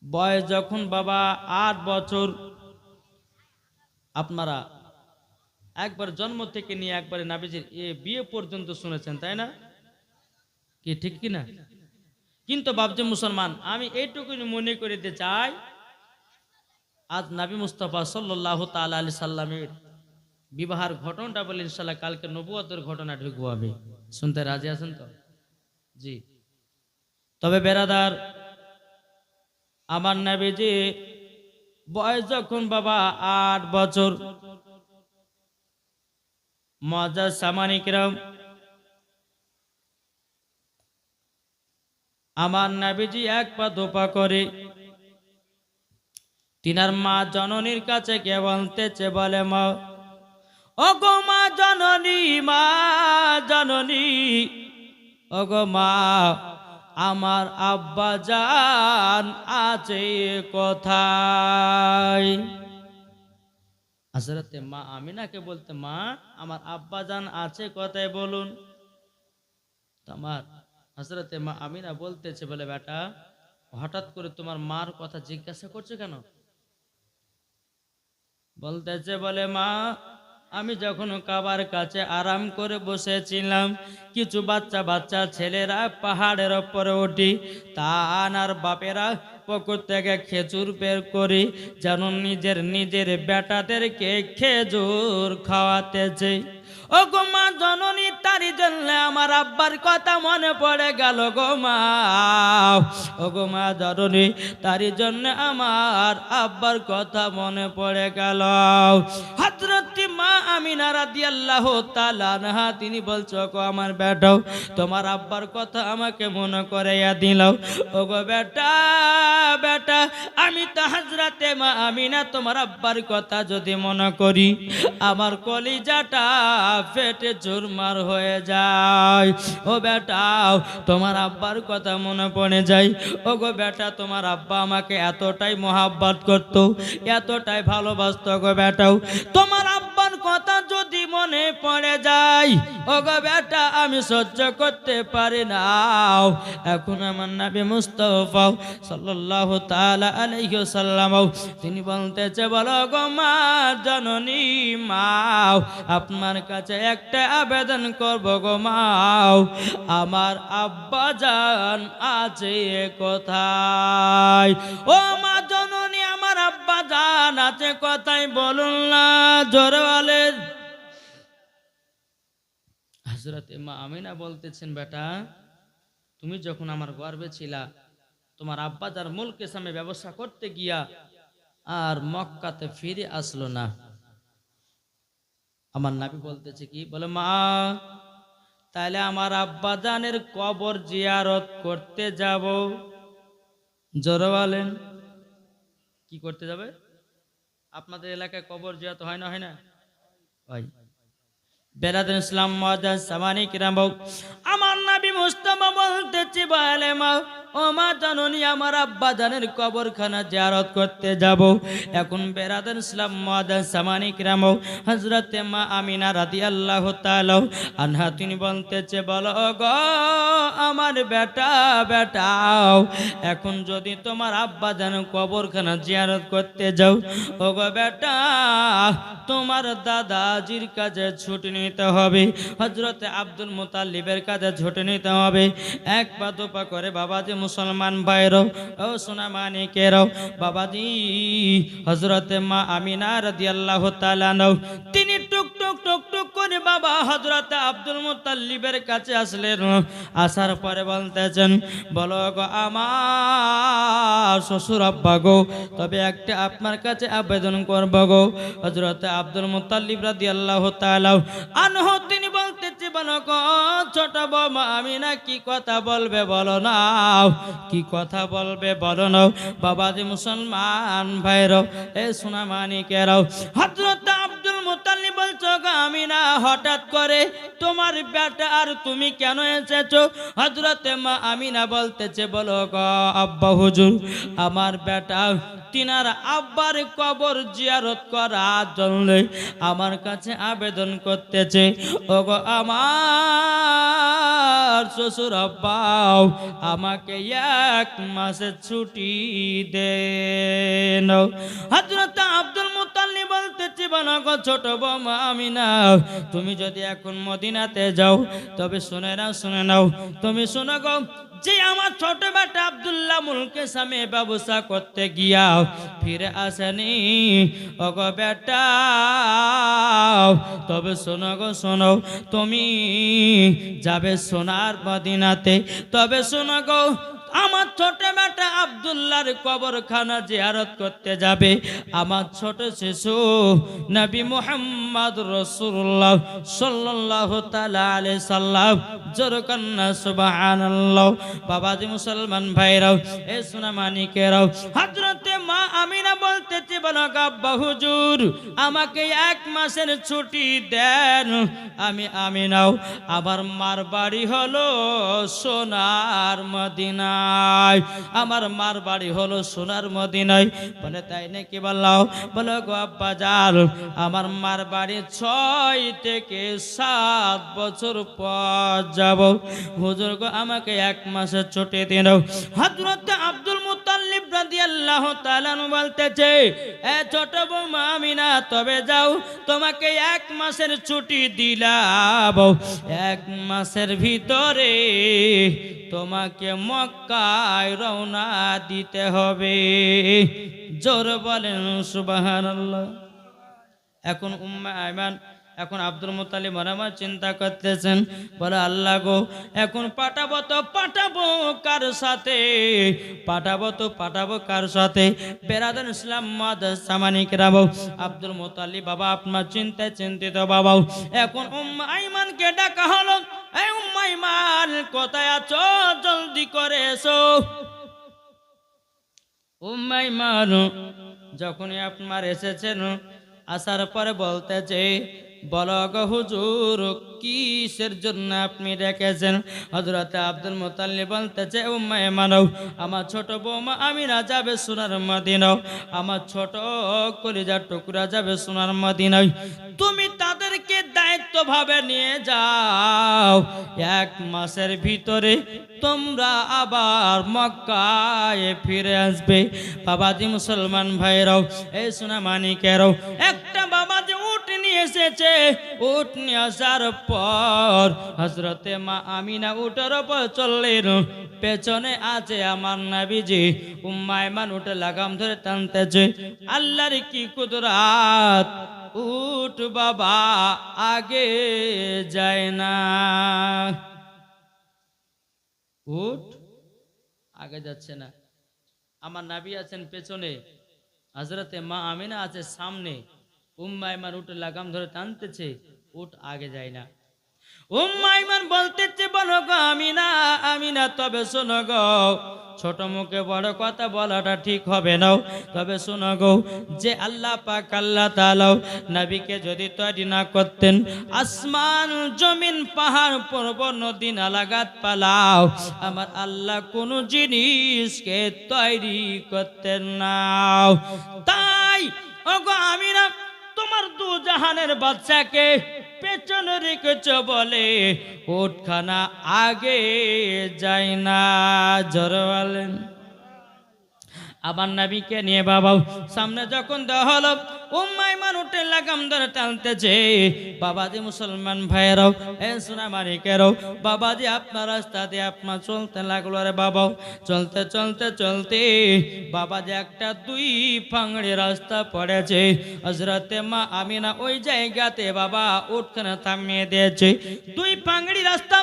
বয়স যখন বাবা 8 বছর, আপনারা একবার জন্ম থেকে নিয়ে একবারে নাবিজির বিয়ে পর্যন্ত শুনেছেন, তাই না? কি ঠিক কি না? কিন্তু বাপজি মুসলমান, আমি এইটুকুনি মনে করিতে চাই, আজ নবী মুস্তাফা সাল্লাল্লাহু তাআলা আলাইহি সাল্লামের বিবাহের ঘটনাটা বলে ইনশাআল্লাহ কালকে নবুয়তের ঘটনা ঢুকবো আমি। শুনতে রাজি আছেন তো? জি। তবে বেরাদার, আমার নবীজি বয়স যখন বাবা 8 বছর, মুআজ্জাজ সামানী কিরাম, আমার নবীজি এক পা দোপা করে তিনার মা জননীর কাছে কে বলতেছে, বলে মা, ও গো মা জননী, মা জননী, ও গো মা, আমার আব্বা জান আছে কোথায়? হযরতে মা আমিনাকে বলতে, মা আমার আব্বা জান আছে কোথায় বলুন। তোমার হযরতে মা আমিনা বলতেছে, বলে বেটা, হঠাৎ করে তোমার মার কথা জিজ্ঞাসা করছো কেন? বলতেছে, বলে মা, আমি যখন কাবার কাছে আরাম করে বসেছিলাম, কিছু বাচ্চা বাচ্চা ছেলেরা পাহাড়ের ওপরে উঠি, তার বাপেরা পুকুর থেকে খেজুর বের করি যেন নিজের বেটাদেরকে খেজুর খাওয়াতেছে। ও গো মা জননী, তারি জন্য আমার আব্বার কথা মনে পড়ে গেল গো মা। ও গো মা জননী, তারি জন্য আমার আব্বার কথা মনে পড়ে গেল। হযরত মা আমিনা রাদিয়াল্লাহু তাআলা আনহা তিনি বলছো, গো আমার বেটাও, তোমার আব্বার কথা আমাকে মনে করাইয়া দিলাও। ও গো বেটা, বেটা, আমি তো হযরতে মা আমিনা তোমার আব্বার কথা যদি মনে করি, আমার কলিজাটা ফেটে চুরমার হয়ে যায়। ও বেটা, তোমার আব্বার কথা মনে পড়ে যায়। ও গো বেটা, তোমার আব্বা আমাকে এতটাই মোহাব্বত করত, এতটাই ভালোবাসতো গো বেটাও, তোমার আব্বার কথা যদি মনে পড়ে যায়, ও গো বেটা, আমি সহ্য করতে পারি না। এখন আমার নবী মুস্তাফা সাল্লাল্লাহু তাআলা আলাইহি ওয়াসাল্লাম তিনি বলতেছে, বলো গো মা জননী, মা আপনার কাছে একটা আবেদন করব গো মা, আমার আব্বা জান আছে কোথায়? ও মা জননী, আমার আব্বা জান আছে কোথায় বলুন না, জোরে বলেন। হযরতে মা আমিনা বলতেছেন, বেটা, তুমি যখন আমার গর্ভে ছিলা, তোমার আব্বা যার মুলকে সামনে ব্যবসা করতে গিয়া আর মক্কাতে ফিরে আসলো না। আমার নবী বলতেছে কি, বলে মা, তাহলে আমার আব্বা জানের কবর জিয়ারত করতে যাব। জোরে বলেন, কি করতে যাবে? আপনাদের এলাকায় কবর জিয়ারত হয় না, হয় না? হয়। বেরাদুল ইসলাম মুআজ্জাজ সামানী কিরাম, আমার নবী মুস্তাফা বলতেছে, বলে মা, ও মা জননী, আমার আব্বা জানের কবরখানা জিয়ারত করতে যাব। এখন বেরাদুল ইসলাম মুআজ্জাজ সামানী কিরাম, হযরতে মা আমিনা রাদিয়াল্লাহু তাআলা আনহা তিনি বলতেছে, বলো গো আমার বেটা, বেটাও, এখন যদি তোমার আব্বা জানের কবরখানা জিয়ারত করতে যাও, ও গো বেটা, তোমার দাদাজির কাছে ছুটি নিতে হবে, হযরতে আব্দুল মুতাল্লিবের কাছে ছুটি নিতে হবে। এক পা দুপা করে বাবাজি মুসলমান ভাইরাও, ও সোনা মানিকেরাও, বাবাজি হযরতে মা আমিনা রাদিয়াল্লাহু তাআলা আনহা তিনি টুক টুক টুক টুক করে বাবা হযরতে আব্দুল মুতাল্লিবের কাছে আসলেন। আসার পরে বলতেছেন, বলো গো আমার শ্বশুর আব্বা গো, তবে একটা আপনার কাছে আবেদন করব গো। হযরতে আব্দুল মুতাল্লিব রাদিয়াল্লাহু তাআলা আনহু তিনি বলতেছে, বলো গো ছোট বৌমা আমিনা, কি কথা বলবে বলো না, কি কথা বলবে বলো না। বাবাজি মুসলমান ভাইরাও, এ সোনা মানিকেরাও, হযরতে আব্দুল মুতাল্লিব বলছো, গো আমিনা, হঠাৎ করে তোমার বেটা আর তুমি কেন এসেছো? হযরতে মা আমিনা বলতেছে, বলো গো আব্বা হুজুর, আমার বেটা তিনার আব্বার কবর জিয়ারত করার জন্য আমার কাছে আবেদন করতেছে। ওগো আমার শ্বশুর আব্বাও আমাকে 1 মাসের ছুটি দেন। হযরত আব্দুল মুত্তালিব বলতেছে, বলো গো ছোট বৌমা আমিনা, তুমি যদি এখন মদিনাতে যাও তবে শুনে নাও তুমি শোনো গো, যে আমার ছোট বেটা আব্দুল্লাহ মুলকে সামে ব্যবসা করতে গিয়া ফিরে আসেনি। ওগো বেটা, তবে শোনো গো শোনো, তুমি যাবে সোনার মদিনাতে, তবে শোনো গো আমার ছোট বেটা আব্দুল্লাহর কবরখানা জিয়ারত করতে যাবে। আমার ছোট শিশু নবী মুহাম্মদ রাসূলুল্লাহ সাল্লাল্লাহু তাআলা আলাইহি সাল্লাম, জোরে কন্না সুবহানাল্লাহ। বাবাজি মুসলমান ভাইরাও, এ সোনা মানিকেরাও, হযরতে মা আমিনা বলতেছে, বলো আব্বা হুজুর আমাকে 1 মাসের ছুটি দেন। আমি আমিনাও, আমার মার বাড়ি হলো সোনার মদিনা, আমার মার বাড়ি হলো সোনার মদিনায়। বলে তাই নাকি? বললাম। বলো গো আব্বা জান, আমার মার বাড়ি 6 থেকে 7 বছর পর যাব। হুজুর গো আমাকে 1 মাসের ছুটি দিন। হযরত আব্দুল মুত্তালিব রাদিয়াল্লাহু তাআলা বলতেছে, এ ছোট বৌমা আমিনা, তবে যাও, তোমাকে 1 মাসের ছুটি দিলাম। 1 মাসের ভিতরে তোমাকে মক্কায় রওনা দিতে হবে। জোর বলেন সুবহানাল্লাহ। এখন উম্মে আইমান, এখন আব্দুল মুত্তালিব মনে চিন্তা করতেছেন, বলে আল্লাহ গো, এখন পাঠাবো কার সাথে? পাঠাবো কার সাথে? বেরাদার ইসলাম মাদার সামানিক রাবো। আব্দুল মুত্তালিব বাবা আপনার চিন্তায় চিন্তিত বাবা। এখন উম্মে আইমানকে ডাকা হলো, এই উম্মে আইমান কোথায় আছো? জলদি করে এসো। উম্মে আইমান যখনই আপনার এসেছেন, আসার পরে বলতেছে, বলো গো হুজুর কিসের জন্য আপনি ডেকেছেন? হযরত আব্দুল মুত্তালিব বলতেছে, উম্মে আইমান, আমার ছোট বৌমা আমিনা যাবে সোনার মদিনা, আমার ছোট কলিজার টুকরা যাবে সোনার মদিনায়। তুমি তাদেরকে দায়িত্বভাবে নিয়ে যাও, 1 মাসের ভিতরে তোমরা আবার মক্কায় ফিরে আসবে। বাবাজি মুসলমান ভাইরাও, এই সোনা মানিকেরাও, একটা বাবাজি উট নিয়ে এসেছে। উট নিয়ে আসার পর হযরতে মা আমিনা উটের উপর চললেন, পেছনে আছে আমার নবীজি। উম্মে আইমান উটে লাগাম ধরে টানতেছে। আল্লাহর কি কুদরত, উট বাবা আগে যায় না, উট আগে যাচ্ছে না। আমার নবী আছেন পেছনে, হযরতে মা আমিনা আছে সামনে। উম্মে আইমান উটের লাগাম ধরে টানতেছে, উট আগে যায় না। উম্মে আইমান বলতেছে, বলো গো আমিনা, তবে শোনো গো, ছোট মুখে বড় কথা বলাটা ঠিক হবে না, তবে শোনো গো, যে আল্লাহ পাক আল্লাহ তাআলা নবীকে যদি তৈরি না করতেন, আসমান জমিন পাহাড় পর্বত নদী নালাগাত পালাও, আমার আল্লাহ কোন জিনিসকে তৈরি করতেন না। তাই ওগো আমিনা, তোমার 2 জাহানের বাচ্চাকে পেছনে রেখেছ বলে উটখানা আগে যায় না। জোরে বলেন। আমার নবীকে নিয়ে বাবা সামনে যখন দেওয়া হলো, উম্মে আইমান উটের লাগাম ধরে টানতেছে। বাবাজি মুসলমান ভাইয়েরাও, এ সোনা মানিকেরাও, বাবাজি আপনার রাস্তা দিয়ে আপনার চলতে লাগলো। রে বাবা, চলতে চলতে চলতে বাবাজি একটা 2 পাংড়ি রাস্তা পড়েছে। হযরতে মা আমিনা ওই জায়গাতে বাবা উটখানা থামিয়ে দিয়েছে। 2 পাংড়ি রাস্তা।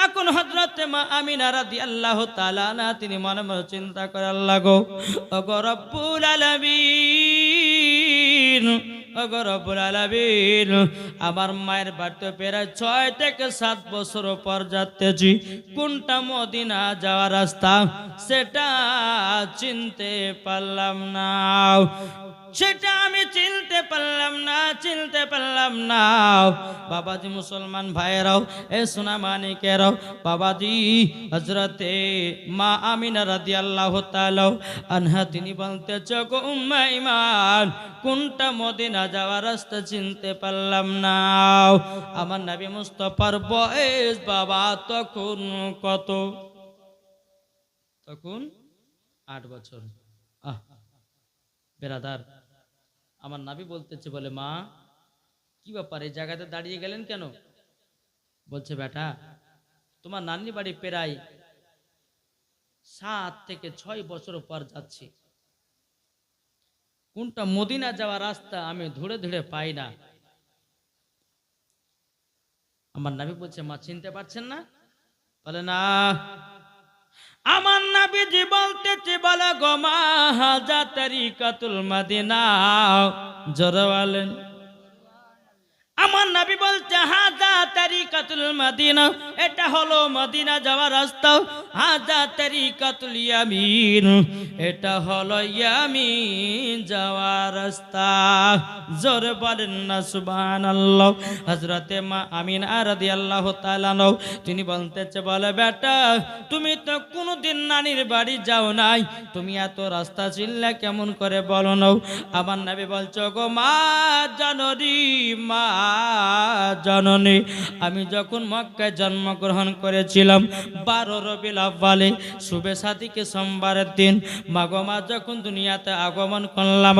এখন হযরতে মা আমিনা রাদিয়াল্লাহু তাআলা না, তিনি মনে মনে চিন্তা করে, আল্লাহ গো, ওগো রব্বুল আলামিন, ওগো রব্বুল আলামিন আমার মায়ের বাড়িতে প্রায় 6 থেকে 7 বছর পর যাচ্তেছি, কোনটা মদিনা যাওয়ার রাস্তা সেটা চিনতে পারলাম না, সেটা আমি চিনতে পারলাম না। বাবাজি মুসলমান ভাইয়েরাও, এ সোনা মানিকেরাও, বাবাজি হযরতে মা আমিনা রাদিয়াল্লাহু তাআলা আনহা তিনি বলতেছে, গো উম্মে ঈমান কোনটা মদিনা যাওয়ার রাস্তা চিনতে পারলাম না। আমার নবী মুস্তাফার বয়স বাবা তখন কত? তখন 8 বছর। বেরাদার, আমার নবী বলতেছে, বলে মা কি ব্যাপার এই জায়গাতে দাঁড়িয়ে গেলেন কেন? বলছে বেটা তোমার নানি বাড়ি প্রায় 7 থেকে 6 বছর পর যাচ্ছি, কোনটা মদিনা যাওয়ার রাস্তা আমি ধরে ধরে পাই না। আমার নবী বলছে, মা চিনতে পারছেন না? বলে না। আমার নবীজি বলতেছে, বলে গো মা হাজা তরিকাতুল মদিনা, জোরে বলেন। আমার নবী বলছে হাজা তরিকাতুল মদিনা, এটা হলো মদিনা যাওয়ার রাস্তা। হাজা তরিকাতুল ইয়ামিন, এটা হলো ইয়ামিন যাওয়ার রাস্তা। জোরে বলেন না সুবহানাল্লাহ। হযরতে মা আমিনা রাদিয়াল্লাহু তাআলা আনহা তিনি বলতেছে, বলে বেটা তুমি তো কোনোদিন নানির বাড়ি যাও নাই, তুমি এত রাস্তা চিনলে কেমন করে বলো না? আমার নবী বলছো, গো মা জননী আমি যখন মক্কায় জন্মগ্রহণ করেছিলাম 12 রবিউল আউয়ালে শুভে সাদিকে সোমবারের দিন মাগো মা যখন দুনিয়াতে আগমন করলাম,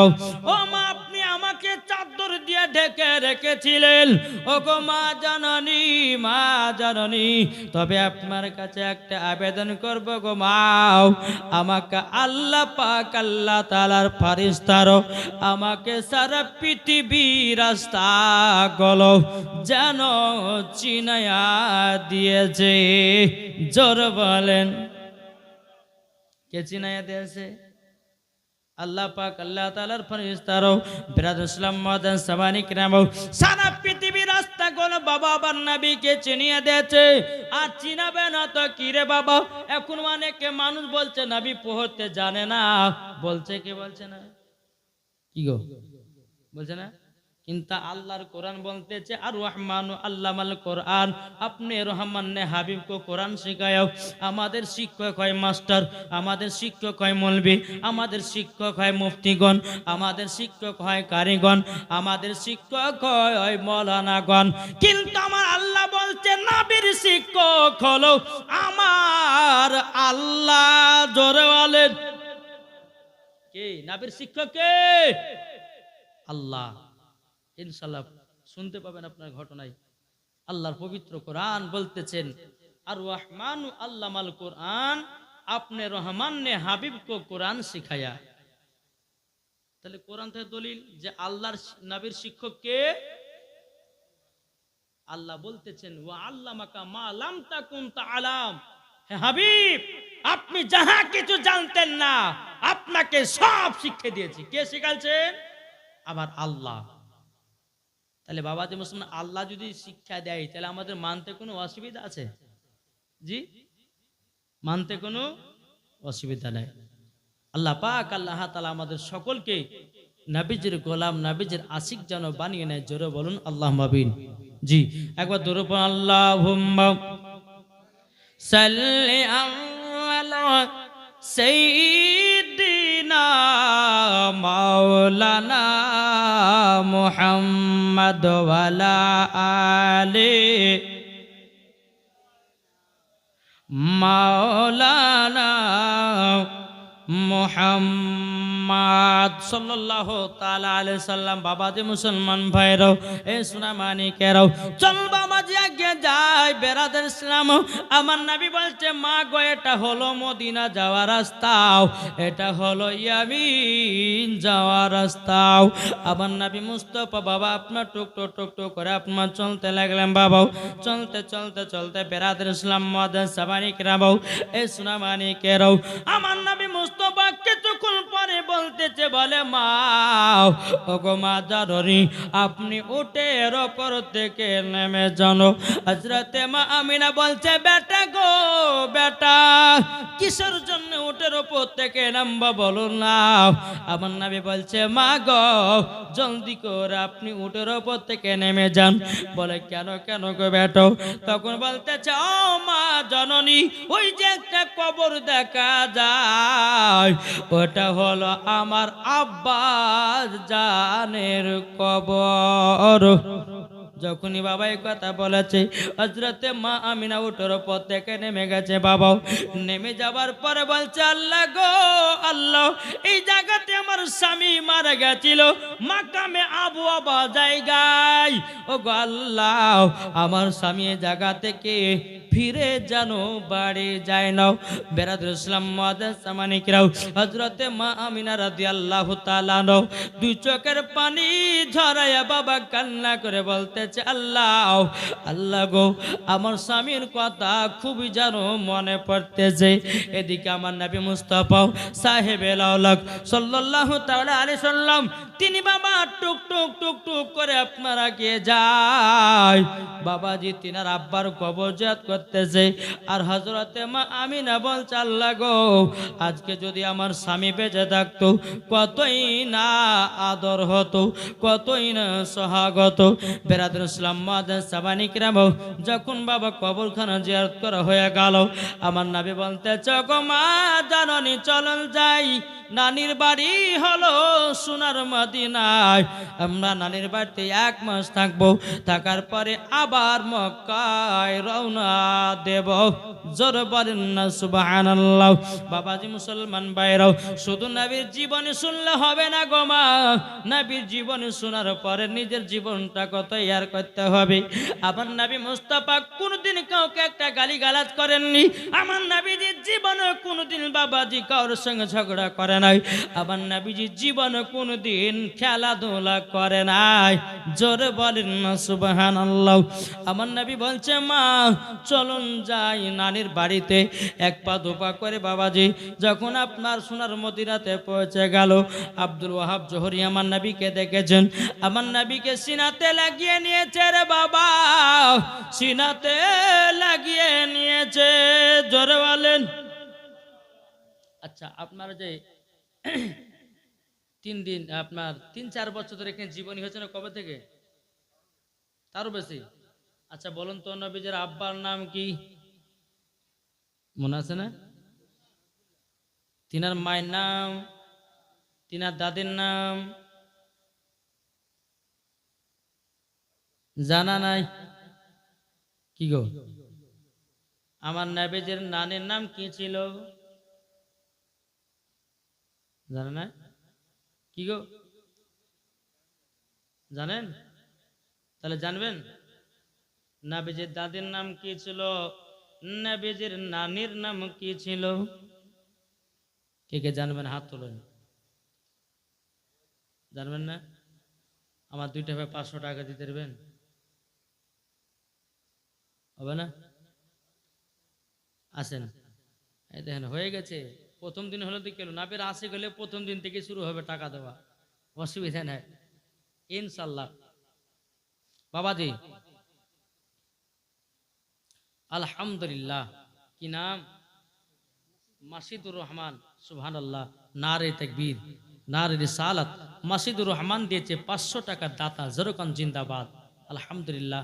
ও মা আপনি আমাকে চাদর দিয়ে ঢেকে রেখেছিলেন। ও গো মা জননী তবে আপনার কাছে একটা আবেদন করব গো মা, আমাকে আল্লাহ পাক আল্লাহ তাআলার ফেরেশতারা আমাকে সারা পৃথিবীর রাস্তা গলো যেন চিনায়া দিয়েছে। জোর বলেন, কে চিনায়া দিয়েছে? আল্লাহ পাক আল্লাহ তাআলার ফেরেশতারা। বিরাদ ইসলাম মাদান সাবানি কিরাম সারা পৃথিবীর রাস্তা কোন বাবা আবার নবীকে চিনিয়ে দিয়েছে। আর চিনাবে না তো কি রে বাবা? এখন অনেকে মানুষ বলছে নবী পড়তে জানে না, বলছে কি বলছে না? কি গো বলছে না? কিন্তু আল্লাহর কোরআন বলতেছে আর রহমানু আল্লামাল কোরআন, আপনি রহমান নে হাবিব কো কোরআন শিখাও। আমাদের শিক্ষক হয় মাস্টার, আমাদের শিক্ষক হয় মৌলবি, আমাদের শিক্ষক হয় মুফতিগণ, আমাদের শিক্ষক হয় কারিগণ, আমাদের শিক্ষক হয় মৌলানাগণ। কিন্তু আমার আল্লাহ বলছে নবীর শিক্ষক হলো আমার আল্লাহ। জোরে বলেন কে নবীর শিক্ষক? কে? আল্লাহ। ইনশাআল্লাহ শুনতে পাবেন আপনার ঘটনায়। আল্লাহর পবিত্র কোরআন বলতেছেন আর রহমানু আল্লামাল কোরআন, আপনি রহমান নে হাবিব কো কোরআন শিখায়া। তাহলে কোরআন থেকে দলিল যে আল্লাহর নবীর শিক্ষক কে? আল্লাহ বলতেছেন ওয়া আল্লামাকা মা লাম তাকুন তাআলাম, হে হাবিব আপনি যাহা কিছু জানতেন না আপনাকে সব শিক্ষা দিয়েছি। কে শিখালছেন? আমার আল্লাহ। তাহলে বাবাজি মুসলমান আল্লাহ যদি শিক্ষা দেয় তাহলে আমাদের মানতে কোনো অসুবিধা আছে? জি, মানতে কোনো অসুবিধা নেই। আল্লাহ পাক আল্লাহ তাআলা আমাদের সকলকে নবীজির গোলাম নবীজির আশিক যেন বানিয়ে নেয়। জোরে বলুন আল্লাহুম্মা আমিন। জি একবার জোরে বলুন আল্লাহুম্মা সাল্লি আলা সাইয়্যিদিনা মাওলানা মুহাম্মদ ওয়ালা আলি মাওলানা মুহাম্মদ সাল্লাল্লাহু তাআলা আলাইহি সাল্লাম। বাবাজি মুসলমান ভাইরাও, এ সোনা মানিকেরাও, চল বাবাজি আগে যাই। বেরাদার ইসলাম, আমার নবী বলছে মা গো এটা হলো মদিনা যাওয়ার রাস্তা, এটা হলো ইয়ামিন যাওয়ার রাস্তা। আমার নবী মুস্তাফা বাবা আপনার টুক টুক টুক টুক করে আপনার চলতে লাগলেন। বাবাও চলতে চলতে চলতে বেরাদার ইসলাম মাদান সাবানি কিরাম, এ সোনা মানিকেরাও, আমার নবী মুস্তাফা কিছুক্ষণ পরে বলতে করতেছে, বলে মা, ওগো মা জননী, আপনি উটের ওপর থেকে নেমে যান। হযরতে মা আমিনা বলছে, বেটা গো বেটা, কিসের জন্য উটের ওপর থেকে নামবা বলুন না। আমার নবী বলছে, মা গো, জলদি করে আপনি উটের ওপর থেকে নেমে যান। বলে কেন কেন গো বেটা? তখন বলতেছে, ও মা জননী, ওই যে একটা কবর দেখা যায়, ওটা হলো আমার আব্বা জানের কবর। যখনই বাবা এই কথা বলেছে, হযরতে মা আমিনা উটের উপর থেকে নেমে গেছে। বাবা নেমে যাবার পরে বলছে, আল্লাহ গো আল্লাহ, এই জায়গাতে আমার স্বামী মারা গেছিল, মাকামে আবু আবা জায়গায়। ও গো আল্লাহ, আমার স্বামী এই জায়গা থেকে ফিরে জানো বাড়ি যায় না। বেরাদুল ইসলাম মুআজ্জাজ সামানিকরাও, হযরতে মা আমিনা রাদিয়াল্লাহু তাআলা আনহা দুই চোখের পানি ঝরায়া বাবা কান্না করে বলতেছে, আল্লাহ আল্লাহ গো, আমার স্বামীর কথা খুবই জানো মনে পড়তেছে। এদিকে আমার নবী মুস্তাফা সাহেবে লাউলাক সাল্লাল্লাহু তাআলা আলাইহি সাল্লাম, তিনি বাবা টুক টুক টুক টুক করে আপনারা কে যায় বাবাজি তিনার আব্বার কবর জিয়ারত করতেছে। আর হযরতে মা আমিনা বলছে, আল্লাহ গো, আজকে যদি আমার স্বামী বেঁচে থাকতো, কতই না আদর হতো, কতই না সোহাগত। বেরাদুল ইসলাম মুআজ্জাজ সামানিকরাম, যখন বাবা কবরখানা জিয়ারত করা হয়ে গেল, আমার নবী বলতেছে, গো মা জাননী, চলন যাই, নানির বাড়ি হলো সোনার মদিনায়, আমরা নানির বাড়িতে 1 মাস থাকবো, থাকার পরে আবার মক্কায় রওনা দেব। জোর বলেন না সুবহানাল্লাহ। বাবাজি মুসলমান ভাইরাও, শুধু নবীর জীবনী শুনলে হবে না গো মা, নবীর জীবনী শোনার পরে নিজের জীবনটা কত ইয়ার করতে হবে। আমার নবী মুস্তাফা কোনদিন কাউকে একটা গালিগালাজ করেননি। আমার নবীজির জীবনে কোনদিন বাবাজি কারোর সঙ্গে ঝগড়া করে নাই। আমার নবীজির জীবনে কোনদিন খেলাধুলা করে নাই। জোরে বলেন না সুবহানাল্লাহ। আমার নবী বলছে, মা চলুন যাই নানির বাড়িতে। 1 পা 2 পা করে বাবাজি যখন আপনার সোনার মদিনাতে পৌঁছে গেল, আব্দুল ওয়াহাব জোহরি আমার নবীকে দেখেছেন, আমার নবীকে সিনাতে লাগিয়ে নিয়েছে রে বাবা, সিনাতে লাগিয়ে নিয়েছে। জোরে বলেন। আচ্ছা, আপনার যে 3 দিন আপনার 3-4 বছর ধরে এখানে জীবনী হয়েছে না, কবে থেকে? তারও বেশি। আচ্ছা বলুন তো, নবীজির আব্বার নাম কি মনে আছে না? তিনার মায়ের নাম, তিনার দাদির নাম জানা নাই? কি গো, আমার নবীজির নানের নাম কি ছিল জানা না? কি গো, জানেন? তাহলে জানবেন নবীজির দাদির নাম কি ছিল, নবীজির নানির নাম কি ছিল? কে কে জানবেন হাত তুলেন। জানবেন না? আমার 2 টাকায় 500 টাকা দিতে দেবেন, হবে না? আসেন, এই দেখেন হয়ে গেছে। প্রথম দিন হলো দিকে নাবির আসে গেলে প্রথম দিন থেকে শুরু হবে টাকা দেওয়া, অসুবিধা নাই ইনশাল্লাহ। বাবাজি আলহামদুলিল্লাহ, কি নাম? মাসিদুর রহমান। সুবহানাল্লাহ, নারে তাকবীর, নারে রিসালাত। মাসিদুর রহমান দিয়েছে 500 টাকার দাতা, যেরকম জিন্দাবাদ। আলহামদুলিল্লাহ।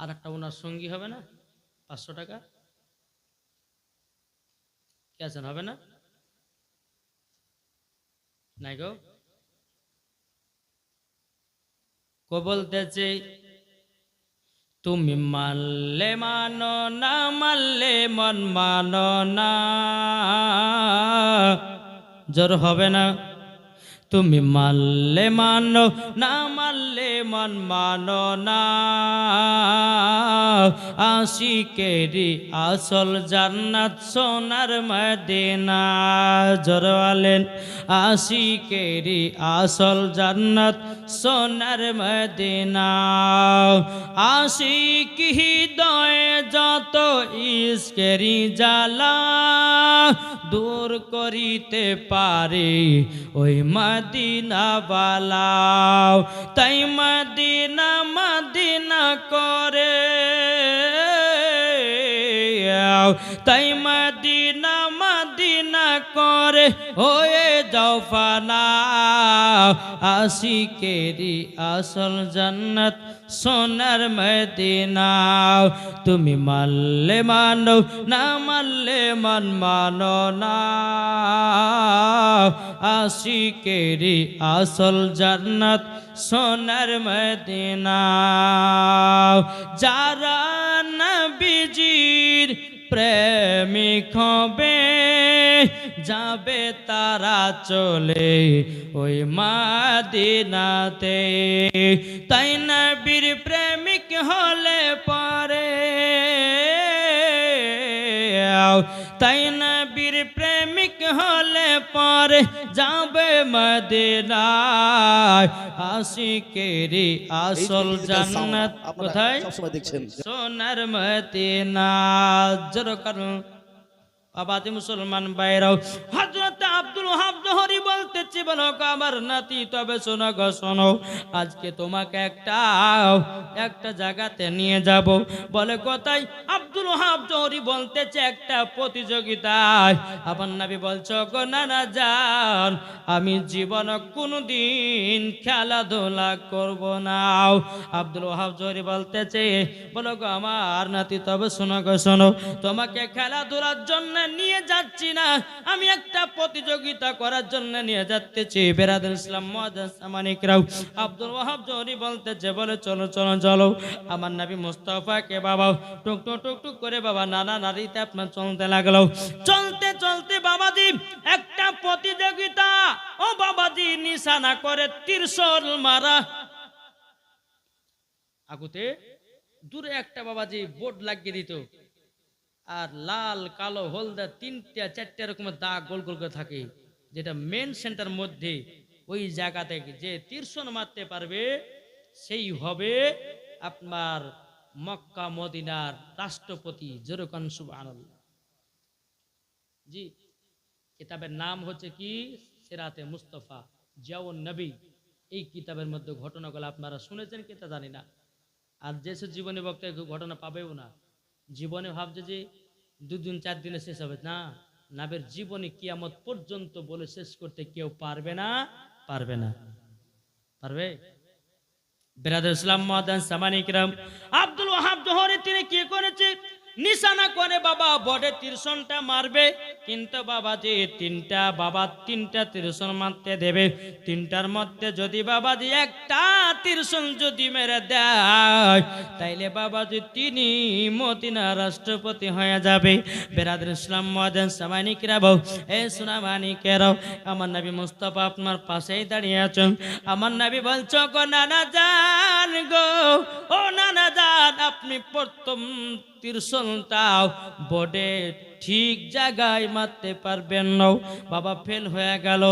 আর একটা ওনার সঙ্গী হবে না, 500 টাকা কে আছেন? হবে না? নাই গো, বলতেছে, তুমি মানলে মানো না, মানলে মন মানো না। জোর হবে না? তুমি মানলে মানো না, মানলে মন মানো না। আশিকেরি আসল জান্নাত সোনার মদিনা। জোরে বলেন, আশিকেরি আসল জান্নাত সোনার মদিনা। আশিক হৃদয়ে যত ইশকেরি জ্বালা, দূর করিতে পারে ওই মদিনাওয়ালা। তাই মদিনা মদিনা করে, তাই মদিনা মদিনা করে হয়ে যাও ফানা। আশিকেরি আসল জান্নাত সোনার মদিনা। তুমি মানলে মানো, না মানলে মানো না। আশিকেরি আসল জান্নাত সোনার মদিনা। যারা নবীজির প্রেমিক হবে যাবে তারা চলে ওই মদিনাতে। তাই নবীর প্রেমিক হলে পরে, তাই নবীর প্রেমিক হলে পরে যাবে মদিনায়। আশিকেরি আসল জান্নাত কোথায়? সোনার মদিনা। জোর করুন আবাদি মুসলমান বাইরাও। হযরত আব্দুল ওয়াহাব জোহরি বলতেছে, বলো আমার নাতি তবে শোনো গো শোনো, আজকে তোমাকে একটা জায়গাতে নিয়ে যাব। বলে কোথায়? আব্দুল ওয়াহাব জোহরি বলতেছে একটা প্রতিযোগিতায়। আমার নবী বলছো গো নানা জান, আমি জীবনে কোনোদিন খেলাধুলা করব না। আব্দুল ওয়াহাব জোহরি বলতেছে, বলো গো আমার নাতি তবে শোনো গো শোনো, তোমাকে খেলাধুলার জন্য নিয়ে যাচ্ছি না, আমি একটা প্রতিযোগিতা করার জন্য নিয়ে যাচ্ছি। বেরাদুল ইসলাম মুআজ্জাজ সামানিকরাও, আব্দুল ওয়াহাব জোহরি বলতেছে, বলে চলো চলো চলো। আমার নবী মুস্তাফাকে বাবা টুক টুক টুক টুক করে বাবা নানা নারীতে আপনার চলতে লাগলো। চলতে চলতে বাবাজি একটা প্রতিযোগিতা, ও বাবাজি নিশানা করে ত্রিশূল মারা। আগুতে দূরে একটা বাবাজি বোর্ড লাগিয়ে দিত, আর লাল কালো হলদা তিনটা চারটে রকমের দাগ গোল গোল করে থাকে, যেটা মেন সেন্টার মধ্যে। ওই জায়গা থেকে যে তীরশন মারতে পারবে সেই হবে আপনার মক্কা মদিনার রাষ্ট্রপতি। যেরকম সুবহানাল্লাহ। জি, কিতাবের নাম হচ্ছে কি? সিরাতে মুস্তাফা জিয়াউন নবী। এই কিতাবের মধ্যে ঘটনাগুলো আপনারা শুনেছেন কি তা জানি না, আর যেসব জীবনী বক্তা ঘটনা পাবেও না। জীবনে ভাবছে যে 2 দিন 4 দিনে শেষ হবে না, নাবের জীবনে কিয়ামত পর্যন্ত বলে শেষ করতে কেউ পারবে না। পারবে না? পারবে? বেরাদুল ইসলাম মুআজ্জাজ সামানিকরাম, আব্দুল ওয়াহাব জোহরি তিনি কি করেছে? নিশানা করে বাবা বডে তীরশনটা মারবে, কিন্তু বাবা যে তিনটা তীরশন মারতে দেবে। তিনটার মধ্যে যদি বাবাজি একটা তীরশন যদি মেরে দেয়, তাইলে বাবাজি তিনি মদিনা রাষ্ট্রপতি হয়ে যাবে। বেরাদুল ইসলাম মুআজ্জাজ সামানিকরাম, এ সুনামানিকেরাও, আমার নবী মুস্তাফা আপনার পাশেই দাঁড়িয়ে আছেন। আমার নবী বলছো গো নানা জান গো, ও নানা জান, আপনি প্রথম তীরশনটাও বডে ঠিক জায়গায় মারতে পারবেন না, বাবা ফেল হয়ে গেল।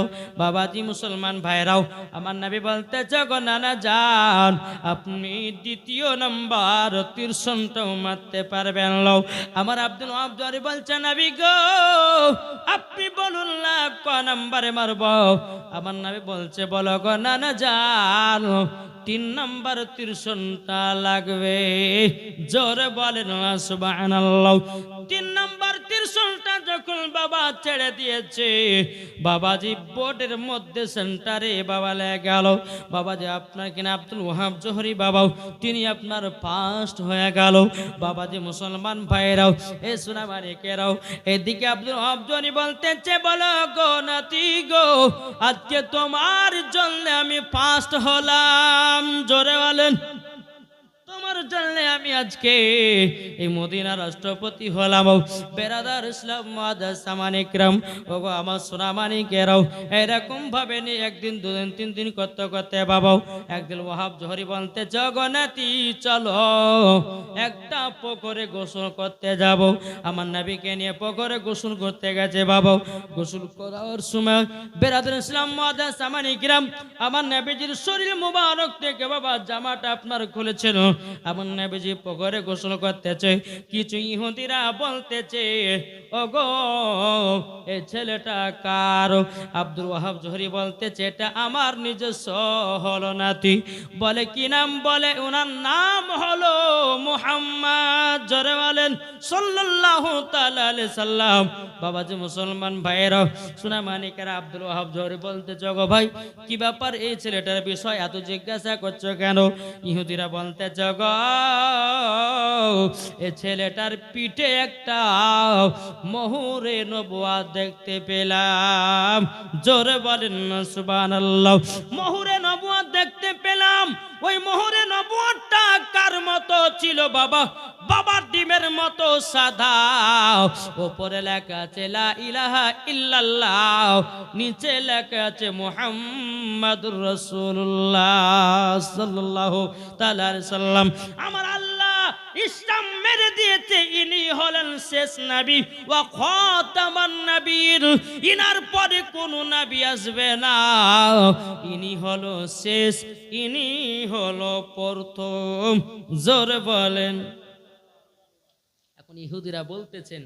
বাবাজি মুসলমান ভাইরাও, আমার নবী বলতে গো নানা জান, আপনি দ্বিতীয় নাম্বার তীরশনটাও মারতে পারবেন না। আমার আব্দুল ওয়াহাব জোহরি বলছে, নবী গো আপনি বলুন না ক নাম্বারে মারব? আমার নবী বলছে, বলো গো নানা জান, 3 নাম্বার তীরশনটা লাগবে। জোরে বলেন সুবহানাল্লাহ। 3 নাম্বার তীরশনটা যখন বাবা ছেড়ে দিয়েছে, বাবাজি বোর্ডের মধ্যে সেন্টারে বাবা লেগে গেল। বাবাজি আপনার কিনা আব্দুল ওয়াহাব জোহরি বাবাও তিনি আপনার ফার্স্ট হয়ে গেল। বাবাজি মুসলমান ভাইরাও, এ সুনামানিকেরাও, এদিকে আব্দুল ওয়াহাব জোহরি বলতেছে, বলো গো নাতি গো, আজকে তোমার জন্য আমি ফার্স্ট হলাম। জোরে বলেন, তোমার জন্য আমি আজকে এই মদিনার রাষ্ট্রপতি হলাম। বেরাদার ইসলাম মুআজ্জাজ সামানিকরাম, ওগো আমার সোনামানিকেরাও, এরকম ভাবে নি 1 দিন 2 দিন 3 দিন করতে করতে বাবাও একদিন ওয়াহাব জোহরি বলতে, জগন্নাথী চলো একটা পুকুরে গোসল করতে যাব। আমার নবীকে নিয়ে পুকুরে গোসল করতে গেছে বাবাও। গোসল করার সময় বেরাদার ইসলাম মুআজ্জাজ সামানিকরাম, আমার নবীজির শরীর মুবারক থেকে বাবা জামাটা আপনার খুলেছেন। আমার নবীজি পুকুরে গোসল করতেছে, কিছু ইহুদিরা বলতেছে ওগো এই ছেলেটা কার? আব্দুল ওয়াহাব জোহরি বলতেছে এটা আমার নিজস্ব হলো নাতি। বলে কি নাম? বলে ওনার নাম হলো মুহাম্মদ। জোরে বলেন সাল্লাল্লাহু তাআলা আলাইহি সাল্লাম। বাবাজি মুসলমান ভাইয়েরা, সোনা মানিকেরা, আব্দুল ওয়াহাব জোহরি বলতেছে গো ভাই কি ব্যাপার, এই ছেলেটার বিষয় এত জিজ্ঞাসা করছো কেন? ইহুদিরা বলতেছে গো এই ছেলেটার পিঠে একটা মোহরে নবুয়াত দেখতে পেলাম। জোরে বলেন না সুবহানাল্লাহ। মোহরে নবুয়াত দেখতে পেলাম। ওই মোহরে নবুয়াতটা কার মতো ছিল বাবা? বাবার ডিমের মতো সাদা। উপরে লেখা আছে লা ইলাহা ইল্লাল্লাহ, নিচে লেখা আছে মুহাম্মাদুর রাসূলুল্লাহ সাল্লাল্লাহু তাআলা আলাইহি সাল্লাম। আমার আল্লাহ ইসলাম মেরে দিয়েছে, ইনি হলেন শেষ নবী ওয়া খাতামান নবীর। ইনার পরে কোন নবী আসবে না, ইনি হলো শেষ, ইনি হলো প্রথম। জোরে বলেন। এখন ইহুদিরা বলতেছেন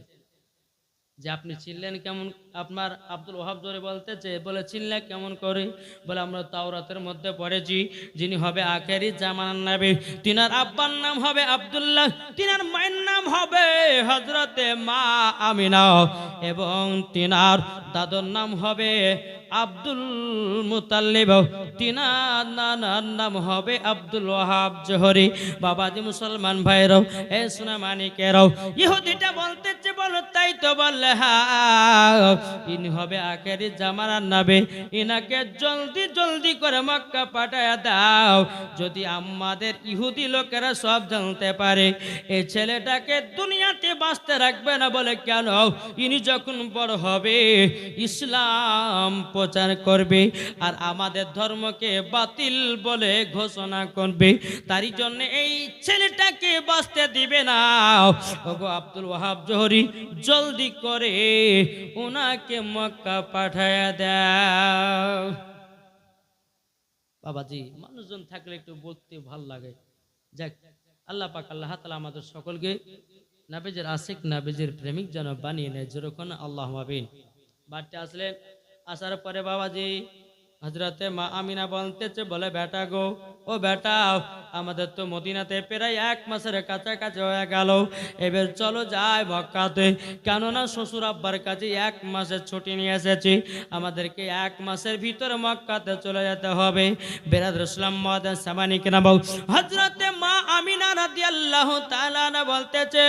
যে আপনি চিনলেন কেমন? আপনার আব্দুল ওয়াহাব জোরে বলতেছে, বলে চিনলে কেমন করে? বলে আমরা তাওরাতের মধ্যে পড়েছি যিনি হবে আখেরি জামানার নবী, তিনার আব্বার নাম হবে আব্দুল্লাহ, তিনার মায়ের নাম হবে হযরতে মা আমিনা, এবং তিনার দাদুর নাম হবে আব্দুল মুতাল্লিব, তিনার নানার নাম হবে আব্দুল ওয়াহাব জোহরি। বাবাজি মুসলমান ভাইরাও, এ সোনা মানিকেরাও, ইহুদিটা বলতেছে বলো তাই তো? বললে হ্যাঁ, ইনি হবে আখেরি জামানার নবী, ইনাকে জলদি জলদি করে মক্কা পাঠায়া দাও। যদি আমাদের ইহুদি লোকেরা সব জানতে পারে এই ছেলেটাকে দুনিয়াতে বাঁচতে রাখবে না। বলে কেন? ইনি যখন বড় হবে ইসলাম প্রচার করবে আর আমাদের ধর্মকে বাতিল বলে ঘোষণা করবে, তারই জন্য এই ছেলেটাকে বাঁচতে দিবে না। ওগো আব্দুল ওয়াহাব জোহরি, জলদি করে ওনাকে মক্কা পাঠায়া দাও। বাবাজি মানুষজন থাকলে একটু বলতে ভাল লাগে। যাক, আল্লাহ পাক আল্লাহ তাআলা আমাদের সকলকে নবীজির আশিক, নবীজির প্রেমিক যেন বানিয়ে নেয়। যেরকম আল্লাহ আমিন। বাড়িতে আসলেন, আসার পরে বাবাজি হযরতে মা আমিনা বলতেছে, বলে বেটা গো, ও বেটা আমাদের তো মদিনাতে প্রায় 1 মাসের কাছাকাছি হয়ে গেল, এবার চলো যাই মক্কাতে। কেননা শ্বশুর আব্বার কাছে 1 মাসের ছুটি নিয়ে এসেছি, আমাদেরকে 1 মাসের ভিতরে মক্কাতে চলে যেতে হবে। বেরাদর ইসলাম মাদান সামানি কেনা বউ হযরতে মা আমিনা রাদিয়াল্লাহু তাআলা না বলতেছে,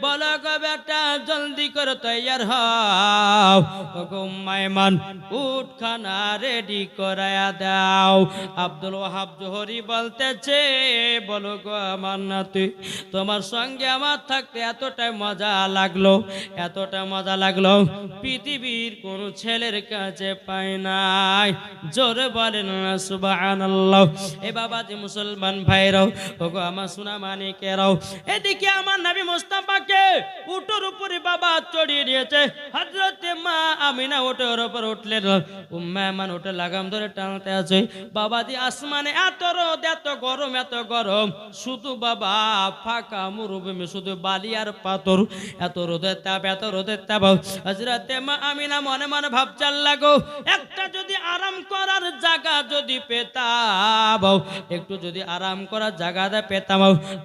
বলো গো বেটা জলদি করে তৈয়ার হও। ওগো মাইমান উঠ খানা রেডি করায়া দাও। আব্দুল ওয়াহাব জোহরি বলতেছে, বলো গো আমার নাতি, তোমার সঙ্গে আমার থাকতে এতটাই মজা লাগলো, এতটা মজা লাগলো পৃথিবীর কোন ছেলের কাছে পাই নাই। জোরে বলেন না সুবহানাল্লাহ। এ বাবাজি মুসলমান ভাইরাও, ওগো আমার সোনা মানিকেরাও, এদিকে আমার নবী মুস্তাফাকে উটের উপরে বাবা চড়িয়ে দিয়েছে। হযরতে মা আমিনা উটের উপর উঠলেন, উম্মে আমান উটে লাগাম ধরে টানতে আছে। বাবাজি আসমানে এত রোদ, এত গরম, এত গরম, শুধু বাবা ফাঁকা মরুভূমি, শুধু বালি আর পাথর, এত রোদের তাপ, এত রোদের তাপ। হযরতে মা আমিনা মনে মনে ভাবচাল লাগো, একটা যদি আরাম করার জায়গা যদি পেতাম, একটু যদি আরাম করার জায়গাটা পেতাম,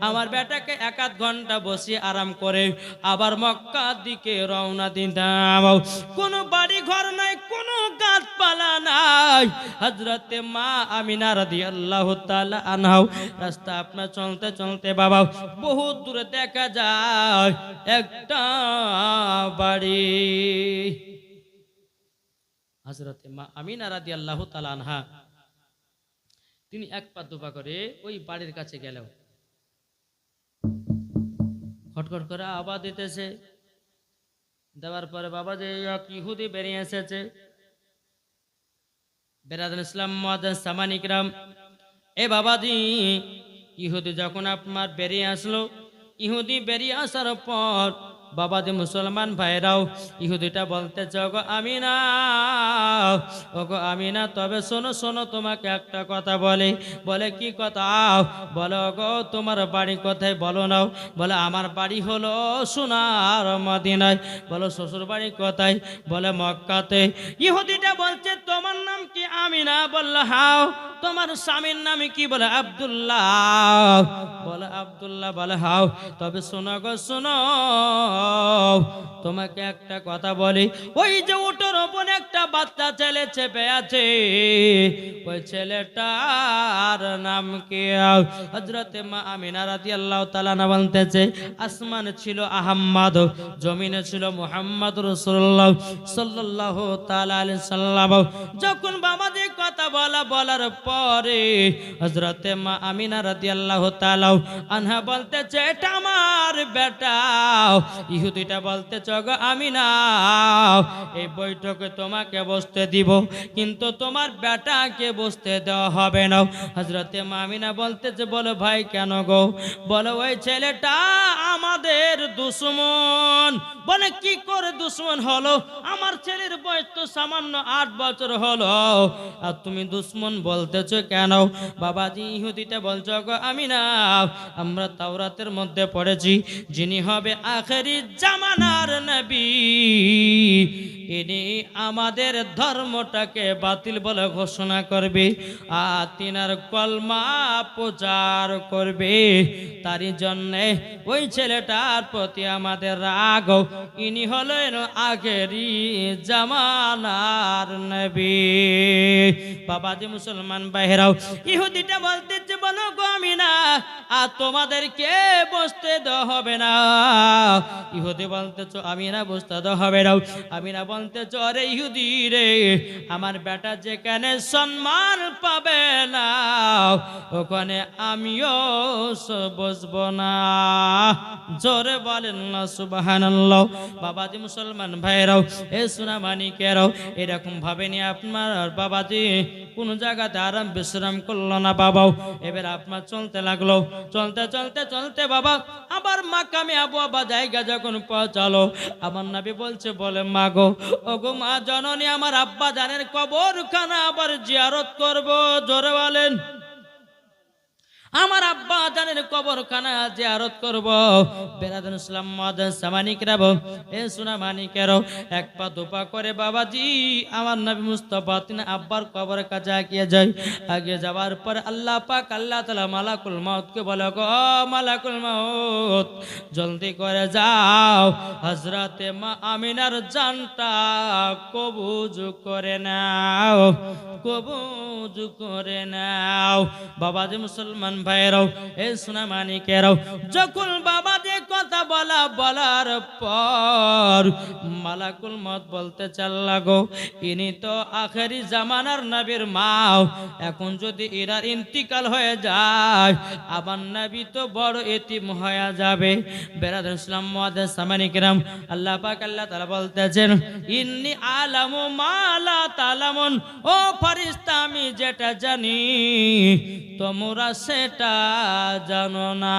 আমার বেটাকে 1-8 ঘন্টা বসিয়ে আরাম করে আবার মক্কার দিকে রওনা দিতাম। কোনো বাড়ি ঘর নাই, কোনো গাছপালা নাই। হযরতে মা আমিনা রাদিয়াল্লাহু তাআলা আনহা রাস্তা আপনার চলতে চলতে বাবা বহুত দূরে দেখা যায় একটা বাড়ি। হযরতে মা আমিনা রাদিয়াল্লাহু তাআলা আনহা তিনি 1 পা 2 পা করে ওই বাড়ির কাছে গেল। খটখট করে আওয়াজ দিতেছে। দেওয়ার পরে বাবা যে এক ইহুদি বেরিয়ে এসেছে। বেরাদান ইসলাম মুআজ্জাজ সামানি কিরাম, এ বাবাজি ইহুদি যখন আপনার বেরিয়ে আসলো, ইহুদি বেরিয়ে আসার পর বাবাজি মুসলমান ভাইরাও ইহুদিটা বলতেছে ওগো আমিনা, ওগো আমিনা, তবে শোনো শোনো তোমাকে একটা কথা বলে কি কথা? বলো ওগো তোমার বাড়ি কোথায় বলো নাও। বলে আমার বাড়ি হলো সোনার মদিনায়। বলো শ্বশুর বাড়ি কোথায়? বলে মক্কাতে। ইহুদিটা বলছে তোমার নাম কি আমিনা? বললো হাও। তোমার স্বামীর নাম কি? বলে আব্দুল্লাহ। বলে আব্দুল্লাহ। বলে হাও। তবে শোনো গো শোনো, তোমাকে একটা কথা বলি, ওই যে উটোর ওপর একটা বাচ্চা ছেলে চেপে আছে, ওই ছেলেটার নাম কি? হযরতে মা আমিনা রাদিয়াল্লাহু তাআলা না বলতেছে আসমানে ছিল আহমদ, জমিনে ছিল মুহাম্মদ রাসূলুল্লাহ সাল্লাল্লাহু তাআলা আলাইহি সাল্লাম। যখন বাবাদের কথা বলার পরে হযরতে মা আমিনা রাদিয়াল্লাহু তাআলা আনহা বলতেছে এটা আমার বেটা। ইহুদিটা বলতেছে গো আমিনা, এই বৈঠকে তোমাকে বসতে দিব, কিন্তু তোমার বেটাকে বসতে দেওয়া হবে না। হযরতে মা আমিনা বলতেছে বলো ভাই কেন গো? বলো ওই ছেলেটা আমাদের দুশমন। বলে কি করে দুশমন হলো? আমার ছেলের বয়স তো সামান্য 8 বছর হলো, আর তুমি দুশমন বলতেছো কেন? বাবাজি ইহুদিটা বলছো গো আমিনা, আমরা তাওরাতের মধ্যে পড়েছি যিনি হবে আখেরি জামানার নবী, ইনি আমাদের ধর্মটাকে বাতিল বলে ঘোষণা করবে আর তিনার কলমা প্রচার করবে। তারই জন্যে ওই ছেলেটার প্রতি আমাদের রাগ। ইনি হলেন আগেরই জামানার নবী। বাবাজি মুসলমান ভাইরাও ইহুদিটা বলতেছে বলো গো আমিনা, আর তোমাদেরকে বসতে দেওয়া হবে না। ইহুদি বলতেছো আমিনা বসতে দেওয়া হবে না। আমিনা বলতেছো আরে ইহুদি রে, আমার বেটা যেখানে সম্মান পাবে না ওখানে আমিও বসবো না। জোরে বলেন না সুবহানাল্লাহ। বাবাজি মুসলমান ভাইরাও এ সোনা মানিকেরাও এরকম ভাবে নিয়ে আপনার বাবাজি কোন জায়গাতে আরাম বিশ্রাম করলো না বাবাও। এবার আপনার চলতে লাগলো, চলতে চলতে চলতে বাবা আবার মাকামে আবু আবা জায়গা যখন পৌঁছালো, আমার নবী বলছে বলে মা গো, ও গো মা জননী, আমার আব্বা জানের কবরখানা আবার জিয়ারত করব। জোরে বলেন আমার আব্বা জানের কবরখানা জিয়ারত করব। বেরাদুল ইসলাম মাদান সামানিকরাব এ সোনা মানিকেরও এক পা দুপা করে বাবাজি আমার নবী মুস্তাফা তিনি আব্বার কবর কাছে এগিয়ে যায়। আগে যাওয়ার পর আল্লাহ পাক আল্লাহ তাআলা মালাকুল মউতকে বলে গো মালাকুল মউত জলদি করে যাও, হযরতে মা আমিনার জানটা কবুজ করে নাও, কবুজ করে নাও। বাবাজি মুসলমান ভাইরাও এ সোনা মানিকেরাও যখন বাবাদের কথা বলার পর মালাকুল মউত বলতে চাল্লা গো ইনি তো আখেরি জামানার নবীর মা, এখন যদি এরার ইন্তিকাল হয়ে যায় আমার নবী তো বড় এতিম হয়ে যাবে। বেরাদুল ইসলাম মুআদ্দিস সামানিকরাম আল্লাহ পাক আল্লাহ তাআলা বলতেছেন ইন্নী আলামু মা লা তালামুন, ও ফেরেশতা আমি যেটা জানি তোমরা সেটা জানো না।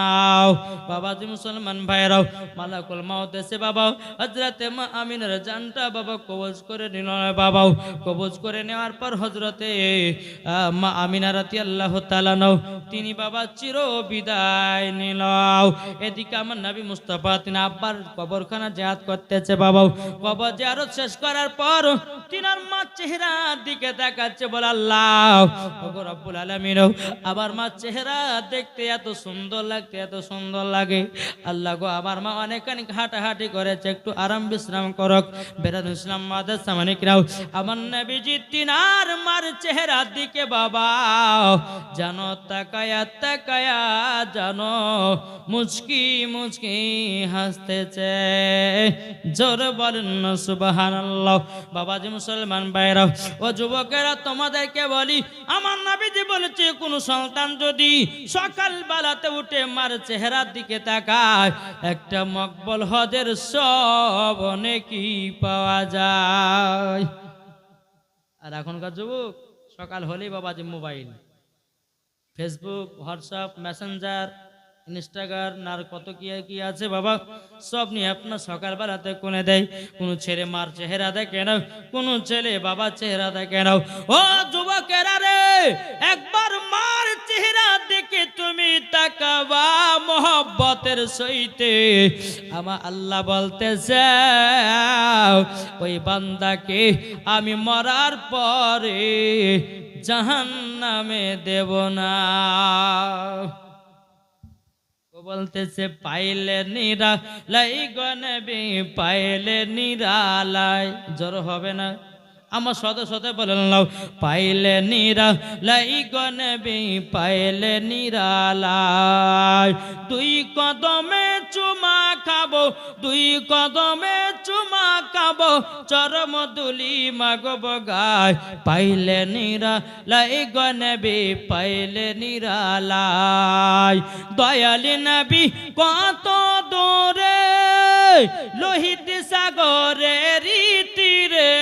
বাবাজি মুসলমান ভাইরাও মালাকুল মউত এসে বাবা হযরতে মা আমিনার জানটা বাবা কবজ করে নিল। বাবাও কবজ করে নেওয়ার পর হযরতে মা আমিনা রাদিয়াল্লাহু তাআলা নাও তিনি বাবা চির বিদায় নিল। এদিকে আমার নবী মুস্তাফা তিনি আব্বার কবরখানা জিয়ারত করতেছে। বাবাও কবর জিয়ারত শেষ করার পর তিনার মা চেহারার দিকে তাকাচ্ছে বলে আল্লাহ ওগো রব্বুল আলামিন, আমার মা চেহারা দেখতে এত সুন্দর লাগতে এত সুন্দর লাগে, আল্লাহ গো আমার মা অনেকখানি হাঁটাহাঁটি করেছে, একটু আরাম বিশ্রাম করক। বেরাদুল ইসলাম মাদার সামানিকরাও আমার নবীজি তিনার মার চেহারার দিকে বাবা জানো তাকায়া তাকায়া জানো মুচকি মুচকি হাসতেছে। জোরে বলেন না সুবহানাল্লাহ। বাবাজি মুসলমান ভাইরা ও যুবকেরা তোমাদেরকে বলি আমার নবীজি বলেছে কোন সন্তান যদি সকাল বেলাতে উঠে মার চেহারার দিকে তাকায় একটা মকবুল হজের সব নেকি পাওয়া যায়। আর এখনকার যুবক সকাল হলেই বাবাজি mobile, Facebook, WhatsApp, Messenger, Instagram আর কত কি কি আছে বাবা, সব নিয়ে আপনার সকালবেলাতে কোনে দেয়। কোনো ছেলে মার চেহারা দেখে না, কোনো ছেলে বাবার চেহারা দেখে না। ও যুবকেরা রে, একবার মার চেহারা দেখে তুমি তাকাবা মোহব্বতের সহিতে। আমার আল্লাহ বলতেছে ওই বান্দাকে আমি মরার পরে জাহান্নামে দেব না। বলতেছে পাইলে নিরালাই গো নবী, পাইলে নিরালাই। জোর হবে না, আমার সাথে সাথে বলেন নাও, পাইলে নিরালাই গো নবী, পাইলে নিরালাই। দুই কদমে চুমা খাবো, দুই কদমে চুমা খাবো, চরম দুলি মাগব গায়। পাইলে নিরালাই গো নবী, পাইলে নিরালাই। দয়ালি নবী কত দূরে, লোহিত সাগরের তীরে।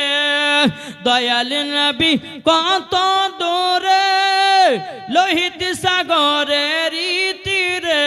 দয়াল নবী কত দূরে, লোহিত সাগরের তীরে।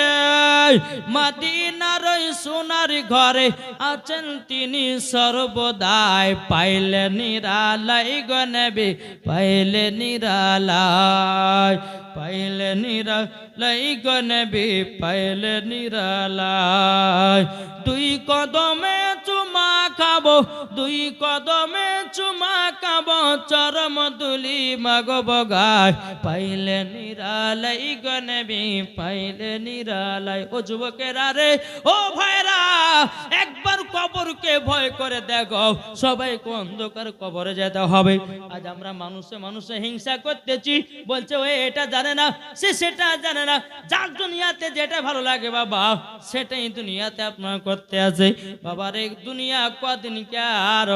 মদিনার সোনার ঘরে আছেন তিনি সর্বদাই। পাইলে নিরালাই গো নবী, পাইলে নিরালাই। পাইলে নিরালাই গো নবী, পাইলে নিরালাই। দুই কদমে চুমা খাবো, দুই কদমে চুমা খাবো, চরম দুলি মাগব গায়। পাইলে নিরালাই গো নবী, পাইলে নিরালাই। ও যুবকেরা রে, ও ভাইরা, একবার কবরকে ভয় করে দেখো। সবাইকে অন্ধকার কবরে যেতে হবে। আজ আমরা মানুষে মানুষে হিংসা করতেছি, বলছে ও এটা জানে না, সে সেটা জানে না। যার দুনিয়াতে যেটা ভালো লাগে বাবা, সেটাই দুনিয়াতে আপনার করতে আছে। বাবার এই দুনিয়া কদিন কে, আর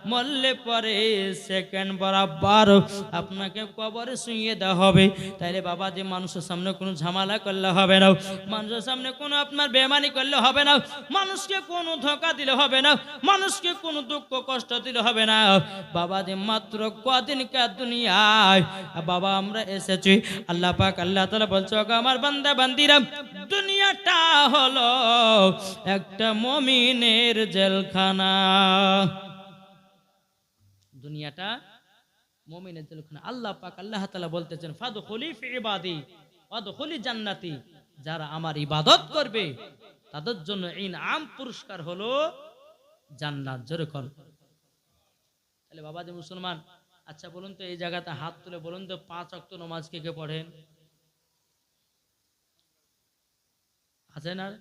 মরলে পরে সেকেন্ড বরাবর আপনাকে কবরে শুইয়ে দেওয়া হবে। তাইলে বাবা যে মানুষের সামনে কোনো ঝামেলা করলে হবে না, মানুষের সামনে কোনো আপনার বেমানি করলে হবে না, মানুষকে কোনো ধোঁকা দিলে হবে না, মানুষকে কোনো দুঃখ কষ্ট দিলে হবে না। বাবা যে মাত্র কদিন কে দুনিয়ায় বাবা আমরা এসেছি। আল্লাহ পাক আল্লাহ তাআলা বলছে আমার বান্দা বান্দিরা, দুনিয়াটা হলো একটা মুমিনের জেলখানা। দুনিয়াটা মুমিনের জেলখানা। আল্লাহ পাক আল্লাহ তাআলা বলতেছেন ফাদখুলি ফি ইবাদি ওয়াদখুলি জান্নাতি। যারা আমার ইবাদত করবে তাদের জন্য ইনআম পুরস্কার হলো জান্নাত। জোরে কর। তাহলে বাবা যে মুসলমান, আচ্ছা বলুন তো এই জায়গাতে হাত তুলে বলুন তো 5 ওয়াক্ত নামাজ কে কে পড়েন? আছেন? আর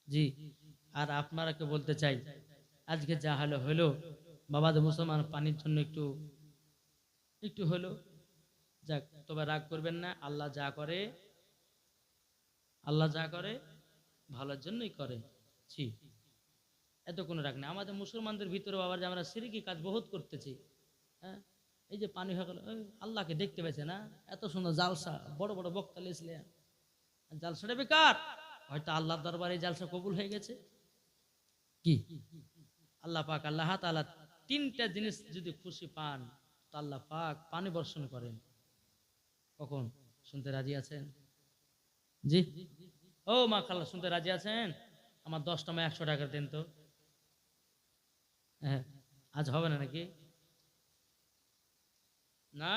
জি, আর আপনারাকে বলতে চাই আজকে যা হলো হলো বাবা যে মুসলমান, পানির জন্য একটু একটু হলো যাক, তবে রাগ করবেন না। আল্লাহ যা করে, আল্লাহ যা করে ভালোর জন্যই করে। জি, এত কোনো রাগ নেই। আমাদের মুসলমানদের ভিতরে বাবা যে আমরা শিরকি কাজ বহুত করতেছি। হ্যাঁ, এই যে পানি হয়ে গেল, আল্লাহকে দেখতে পেয়েছে না, এত সুন্দর জালসা, বড় বড় বক্তা লিসলে, জালসাটা বেকার। হয়তো আল্লাহর দরবারে জালসা কবুল হয়ে গেছে। কি আল্লাহ পাক আল্লাহ তাআলা 3টা জিনিস যদি খুশি পান তো আল্লাহ পাক পানি বর্ষণ করেন। কখন? শুনতে রাজি আছেন? জি, ও মা খালা শুনতে রাজি আছেন? আমার 10টা মা 100 টাকা দেন তো। হ্যাঁ, আজ হবে না নাকি? না,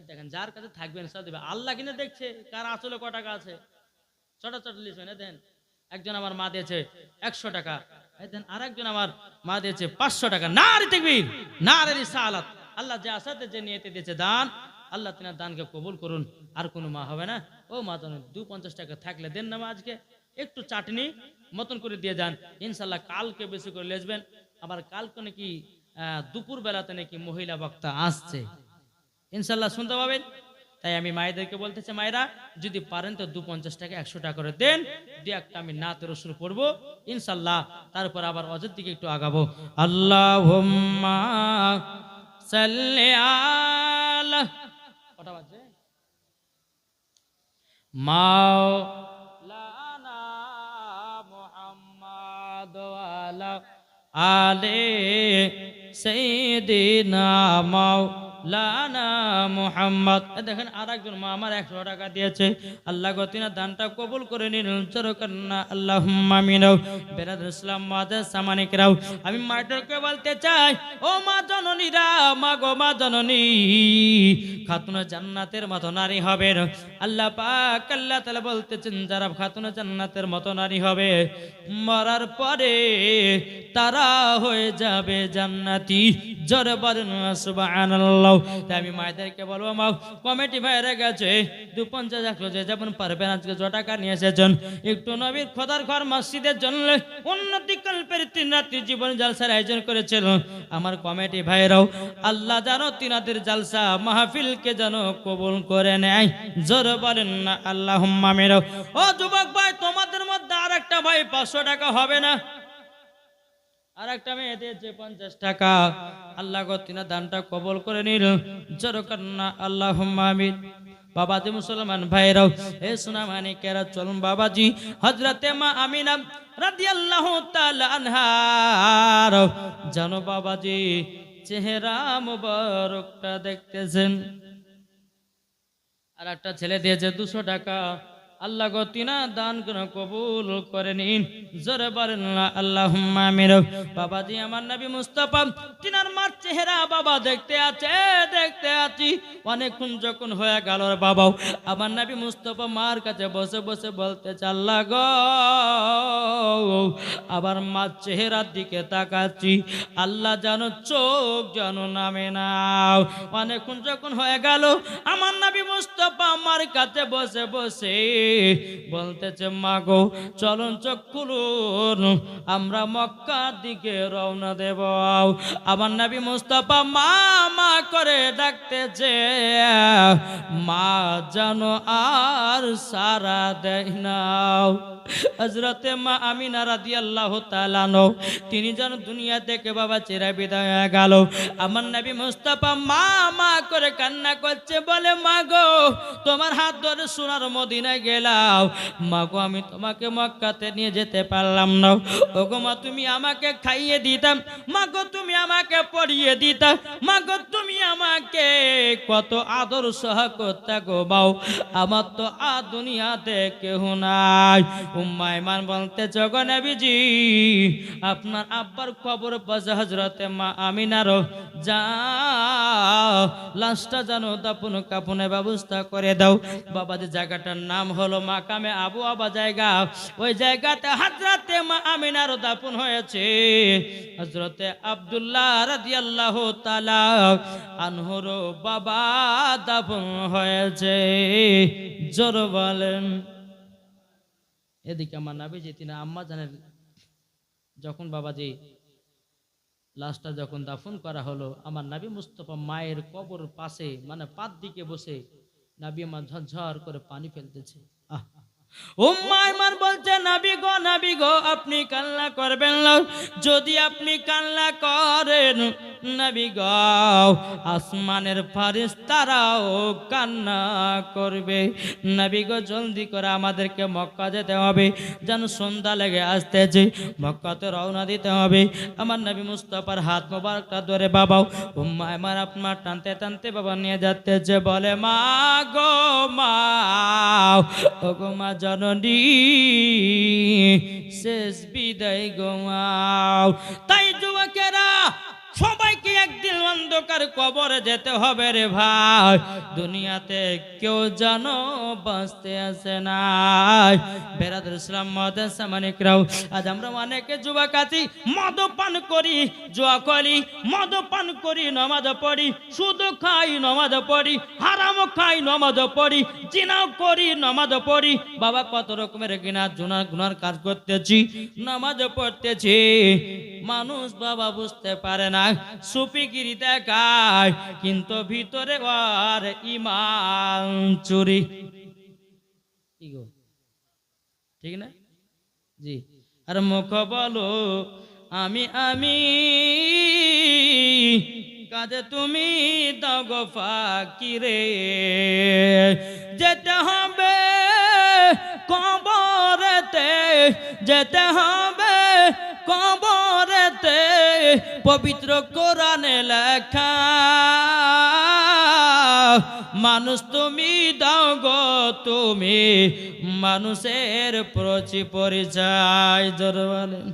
দেখেন যার কাছে থাকবেন সব দেবে। আল্লাহ কিনে দেখছে কার আসলে ক টাকা আছে। ছোট ছোট লিস্ট দেন। একজন আমার মা দিয়েছে 100 টাকা, দেন আর একজন আমার মা দিয়েছে 500 টাকা। নারে তাকবীর, নারে রিসালাত। আল্লাহ যে আসাতে যে নিয়তে দিয়েছে দান, আল্লাহ তিনার দানকে কবুল করুন। আর কোনো মা হবে না। ও মা তো 250 টাকা থাকলে দেন না মা, আজকে একটু চাটনি মতন করে দিয়ে যান। ইনশাল্লাহ কালকে বেশি করে লেসবেন। আবার কালকে নাকি দুপুর বেলাতে নাকি মহিলা বক্তা আসছে, ইনশাল্লাহ শুনতে পাবেন। তাই আমি মায়েদেরকে বলতেছি, মায়েরা যদি পারেন তো 250 টাকা 100 টাকা করে দেন, দিয়ে একটা আমি নাতে রসুল পড়বো ইনশাল্লাহ। তারপর আবার অজের দিকে একটু আগাবো। আল্লাহুম্মা সাল্লি আলা, কটা বাজে? মাওলানা মুহাম্মদ ওয়ালা আলে সাইয়্যিদিনা লানা মুহাম্মদ। দেখেন আরেকজন মা আমার 100 টাকা দিয়েছে, আল্লাহ গো তিনার দানটা কবুল করে নিন, চরকান্না আল্লাহুম্মা আমিন। বেরাদুল ইসলাম মাদের সামানিকরাও, আমি মায়েরকে বলতে চাই, ও মা জননীরা, মা গো মা জননী, খাতুনে জান্নাতের মতো নারী হবে। আল্লাহ পাক আল্লাহ তাআলা বলতেছেন, যারা খাতুনে জান্নাতের মতো নারী হবে, মরার পরে তারা হয়ে যাবে জান্নাতি। জোরে বলেন সুবহানাল্লাহ। তাই আমি মায়েদেরকে বলবো, মা কমিটি ভাইরা গেছে 250 100 যে যেমন পারবেন, আজকে যে টাকা নিয়ে এসেছেন, একটু নবীর খোদার ঘর মসজিদের জন্য উন্নতি কল্পের 3 রাত্রি জীবন জালসার আয়োজন করেছিল আমার কমিটি ভাইরাও। আল্লাহ জানো তিনাদের জালসা মাহফিলকে যেন কবুল করে নেয়। জোরে বলেন না আল্লাহুম্মা আমিন। ও যুবক ভাই, তোমাদের মধ্যে আরেকটা ভাই 500 টাকা হবে না? আর একটা মেয়ে দিয়েছে 50 টাকা, আল্লাহ গো তিনার দানটা কবুল করে নিল, জোরে কান্না আল্লাহুম্মা আমিন। বাবাজি মুসলমান ভাইরাও, এ সোনামানিকেরা, চলুন বাবাজি হযরতে মা আমিনা রাদিয়াল্লাহু তাআলা আনহার জানো বাবাজি চেহারা মুবারকটা দেখতেছেন। আর একটা ছেলে দিয়েছে 200 টাকা, আল্লাহ গো তিনা দান কবুল করে নিন, জোরে বলেন আল্লাহুম্মা আমিন। বাবাজি আমার নবী মুস্তাফা তিনার মার চেহারা বাবা দেখতে আছি অনেকক্ষণ যখন হয়ে গেল বাবাও, আমার নবী মুস্তাফা মার কাছে বসে বসে বলতেছে, আল্লাহ গো আবার মার চেহারার দিকে তাকাচ্ছি, আল্লাহ জানো চোখ জানো নামে নাও। অনেকক্ষণ যখন হয়ে গেল আমার নবী মুস্তাফা আমার কাছে বসে বসে বলতেছে, মা গো চলুন চোখ খুলুন, আমরা মক্কার দিকে রওনা দেব। আমার নবী মুস্তাফা মা মা করে ডাকতেছে, মা জানো আর সারা দেয় নাও। হযরতে মা আমিনা রাদিয়াল্লাহু তাআলা আনহা তিনি যেন দুনিয়া থেকে বাবা চিরা বিদায় হয়ে গেল। আমার নবী মুস্তাফা মা মা করে কান্না করছে, বলে, মা গো তোমার হাত ধরে সোনার মদিনায় গেলাম, মা গো আমি তোমাকে মক্কাতে নিয়ে যেতে পারলাম না। ও গো মা তুমি আমাকে খাইয়ে দিতাম, মা গো তুমি আমাকে পড়িয়ে দিতাম, মা গো তুমি আমাকে কত আদর সহ করতে গো বাও, আমার তো দুনিয়াতে কেউ নাই। উম্মে আইমান বলতে, জগো নবীজি আপনার আব্বার খবর পাশে হযরতে মা আমিনার যা লাশটা জানো দাফন কাফনের ব্যবস্থা করে দাও। বাবাজি জায়গাটার নাম হলো মাকামে আবু আবা জায়গা, ওই জায়গাতে হযরতে মা আমিনার দাফন হয়েছে। হযরতে আব্দুল্লাহ রাদিয়াল্লাহু তাআলা আনহুর বাবা দাফন হয়েছে। জোর বলেন। এদিকে আমার নবীজি তিনি আম্মা জানের যখন বাবাজি লাশটা যখন দাফন করা হলো, আমার নবী মুস্তাফা মায়ের কবর পাশে মানে পাত দিকে বসে নবী আমার ঝরঝর করে পানি ফেলতেছে। উম্মে আইমান বলছে, নবী গো আপনি কান্না করবেন না, যদি আপনি কান্না করেন নবী গো আসমানের ফেরেশতারাও কান্না করবে। নবী গো জলদি করে আমাদেরকে মক্কা যেতে হবে, যেন সন্ধ্যা লেগে আসতেছে, মক্কাতে রওনা দিতে হবে। আমার নবী মুস্তাফার হাত মোবারকটা ধরে বাবাও উম্মে আইমান আপনার টানতে টানতে বাবা নিয়ে যাচ্ছে, বলে, মা গো মা, ও গো মা জননী শেষ বিদায় গোমাও। তাই যুবকেরা সবাইকে একদিন অন্ধকার কবরে যেতে হবে রে ভাই, দুনিয়াতে কেউ জানো বাঁচতে আসে না। বেরাদুল ইসলাম মাদের সামানিকরাও, আজ আমরা অনেকে যুবক আছি, মদ পান করি, জুয়া করি, মদ পান করি, নামাজ পড়ি, সুদ খাই, নামাজ পড়ি, হারাম খাই, নামাজ পড়ি, জিনা করি, নামাজ পড়ি। বাবা কত রকমের গুনার কাজ করতেছি, নামাজ পড়তেছি, মানুষ বাবা বুঝতে পারে না, সুপিগিরি দেখায়, কিন্তু ভিতরে আর ঈমান চুরি। ঠিক না জি? আর মুখ বলো আমি আমি, কাজে তুমি দাও গো ফাঁকি রে। যেতে হবে কবরেতে, যেতে হবে কবরেতে, পবিত্র কোরআনে লেখা মানুষ তুমি দাও গো তুমি মানুষের পরিচয়। জোরে বলেন।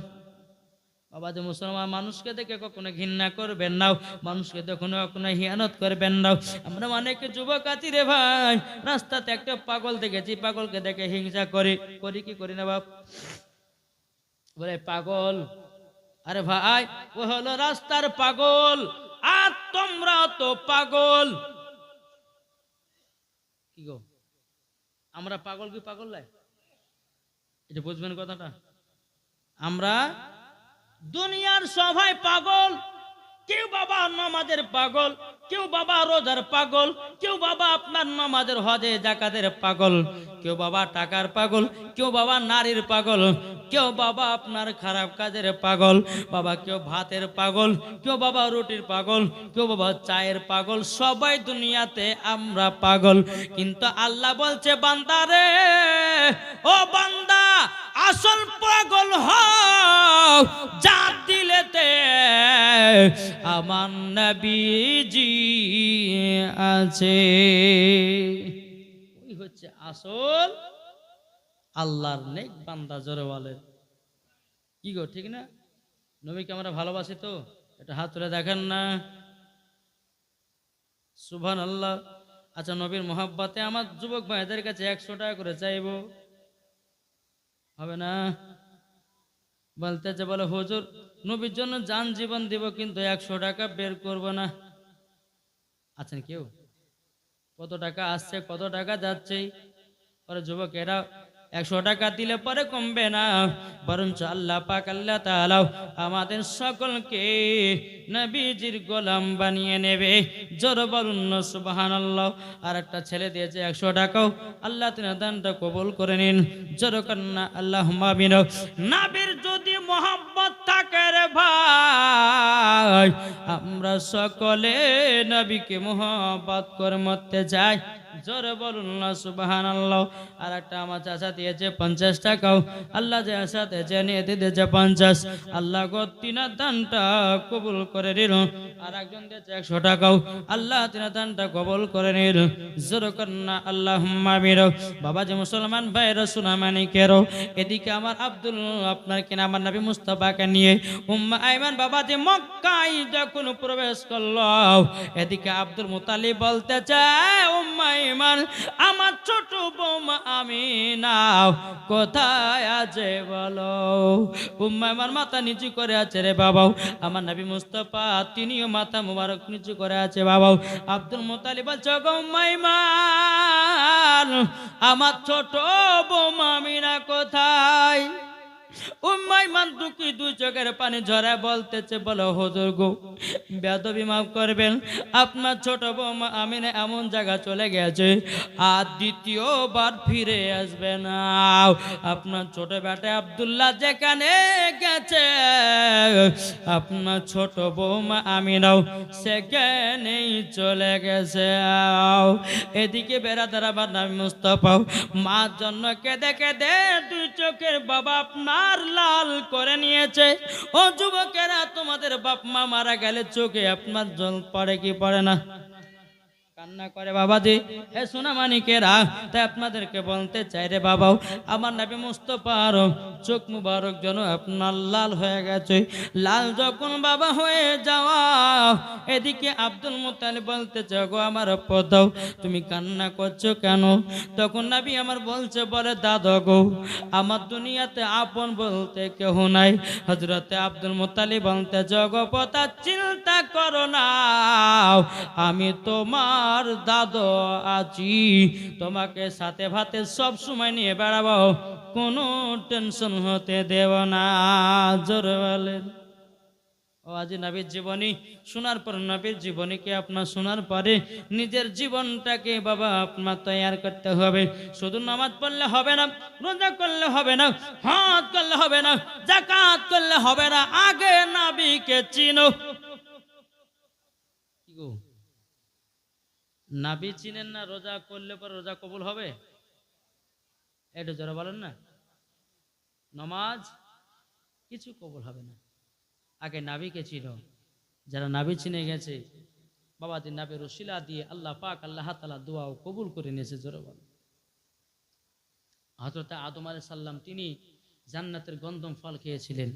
বাবা যে মুসলমান, মানুষকে দেখে কখনো ঘৃণা করবেন না, মানুষকে কখনো কখনো হিয়ানত করবেন না। আমরা অনেক যুবক আছি রে ভাই, রাস্তাতে একটা পাগল দেখেছি, পাগলকে দেখে হিংসা করি কি করি না বাপ? বলে পাগল, আরে ভাই ও হলো রাস্তার পাগল, আর তোমরা তো পাগল। কি গো, আমরা পাগল কি পাগল লাই? এটা বুঝবেন কথাটা। আমরা দুনিয়ার সবাই পাগল। কেউ বাবা নামাজের পাগল, কেউ বাবা রোজার পাগল, কেউ বাবা আপনার নামাজের হজে জাকাতের পাগল, কেউ বাবা টাকার পাগল, কেউ বাবা নারীর পাগল, কেউ বাবা আপনার খারাপ কাজের পাগল, বাবা কেউ ভাতের পাগল, কেউ বাবা রুটির পাগল, কেউ বাবা চায়ের পাগল। সবাই দুনিয়াতে আমরা পাগল। কিন্তু আল্লাহ বলছে বান্দারে, ও বান্দা আসল পাগল হও যা দিলেতে আমার নবীজি আছে। ওই হচ্ছে আসল আল্লাহর নেক বান্দা। জোরে বলে কি গো, ঠিক না? নবীকে আমরা ভালোবাসি তো? এটা হাত তুলে দেখেন না, সুবহানাল্লাহ। আচ্ছা, নবীর মোহাব্বতে আমার যুবক ভাইদের কাছে 100 টাকা করে চাইবো, হবে না? বলতেছে, বলে হুজুর নবীর জন্য জান জীবন দিব, কিন্তু 100 টাকা বের করব না। আছেন কেউ? কত টাকা আসছে, কত টাকা যাচ্ছে? পরে যুবকেরা 100 টাকা দিলে পরে কমবে না, বরঞ্চ আল্লাহ পাক আল্লাহ তাআলা আমাদের সকলকে নবীজির গোলাম বানিয়ে নেবে। জোরে বলুন না সুবহানাল্লাহ। আর একটা ছেলে দিয়েছে 100 টাকাও, আল্লাহ তাআলা দানটা কবুল করে নিন। জোরে কন্না আল্লাহুম্মা আমিন। নবীর যদি মোহাব্বত থাকে রে ভাই, আমরা সকলে নবীকে মোহাব্বত করে মরতে চাই। জোরে বলুন না সুবহানাল্লাহ। আর একটা আমার চাচা দিয়েছে 50 টাকাও, আল্লাহ যে সাথে জেনে দিয়েছে 50, আল্লাহ গো তিনার দানটা কবুল করে নিন। আর একজন দিয়েছে 100 টাকাও, আল্লাহ তিনার দানটা কবুল করে নিন। জোরে কন্না আল্লাহুম্মা আমিন। বাবা যে মুসলমান ভাইরা সুনামানিকেরও, এদিকে আমার আব্দুল আপনার কিনা আমার নবী মুস্তাফাকে নিয়ে উম্মে আইমান বাবা যে মক্কায় যখন প্রবেশ করলো, এদিকে আব্দুল মুতালিব বলতে চায়, উম্মে আইমান আমার ছোট বৌমা আমিনা কোথায় আছে বলো? উম্মে আইমান মাথা নিচু করে আছে রে বাবাও। আমার নবী মুস্তাফা তিনিও মাথা মুবারক নিচু করে আছে বাবাও। আব্দুল মুতালিব বলছে, গো উম্মে আইমান আমার ছোট বৌমা আমিনা কোথায়? উম্মে আইমান দুঃখী দুই চোখের পানি ঝরায় বলতেছে, বলো হুজুর গো বেয়াদবি মাফ করবেন, আপনার ছোট বৌমা আমিনা এমন জায়গা চলে গেছে আর দ্বিতীয়বার ফিরে আসবে না। আপনার ছোট বেটা আব্দুল্লাহ যেখানে গেছে, আপনার ছোট বৌমা আমিনাও সেখানেই চলে গেছে। এদিকে বেড়াদার আবার নবী মুস্তাফা মার জন্য কেঁদে কেঁদে দুই চোখের বাবা আপনার লাল করে নিয়েছে। ও যুবকেরা, তোমাদের বাপ মা মারা গেলে চোখে আপনার জল পড়ে কি পড়ে না? কান্না করে বাবাজি। এ সোনামানিকেরা, তাই আপনাদেরকে বলতে চাই রে বাবাও, আমার নবী মুস্তাফার চোখ মুবারক যেন আপনার লাল হয়ে গেছে। লাল যখন বাবা হয়ে যাওয়া, এদিকে আব্দুল মুত্তালিব বলতে চাও, গো আমার পদাও তুমি কান্না করছো কেন? তখন নবী আমার বলছে, বলে দাদা গো আমার দুনিয়াতে আপন বলতে কেহ নাই। হযরতে আব্দুল মুত্তালিব বলতে, জগপতা চিন্তা করো না, আমি তোমার দাদু আছি, তোমাকে সাথে ভাতে সব সময় নিয়ে বেড়াবো, কোনো টেনশন হতে দেব না। জোরে বলেন। ও আজি নবীর জীবনী শোনার পর, নবীর জীবনীকে আপনার শোনার পরে নিজের জীবনটাকে বাবা আপনার তৈয়ার করতে হবে। শুধু নামাজ পড়লে হবে না, রোজা করলে হবে না, হজ করলে হবে না, যাকাত করলে হবে না, আগে নবীকে চিনো। কি গো, নবী চিনেন না, রোজা করলে পরে রোজা কবুল হবে? এটা যারা বলেন না, নামাজ কিছু কবুল হবে না। আগে নাবিকে চিনো। যারা নাবি চিনে গেছে বাবাজি নাবির ওসিলা দিয়ে আল্লাহ পাক আল্লাহ তাআলা দোয়া কবুল করে নিয়েছে। জোরে বল। হযরত আদম আলাইহিস সালাম তিনি জান্নাতের গন্ধম ফল খেয়েছিলেন।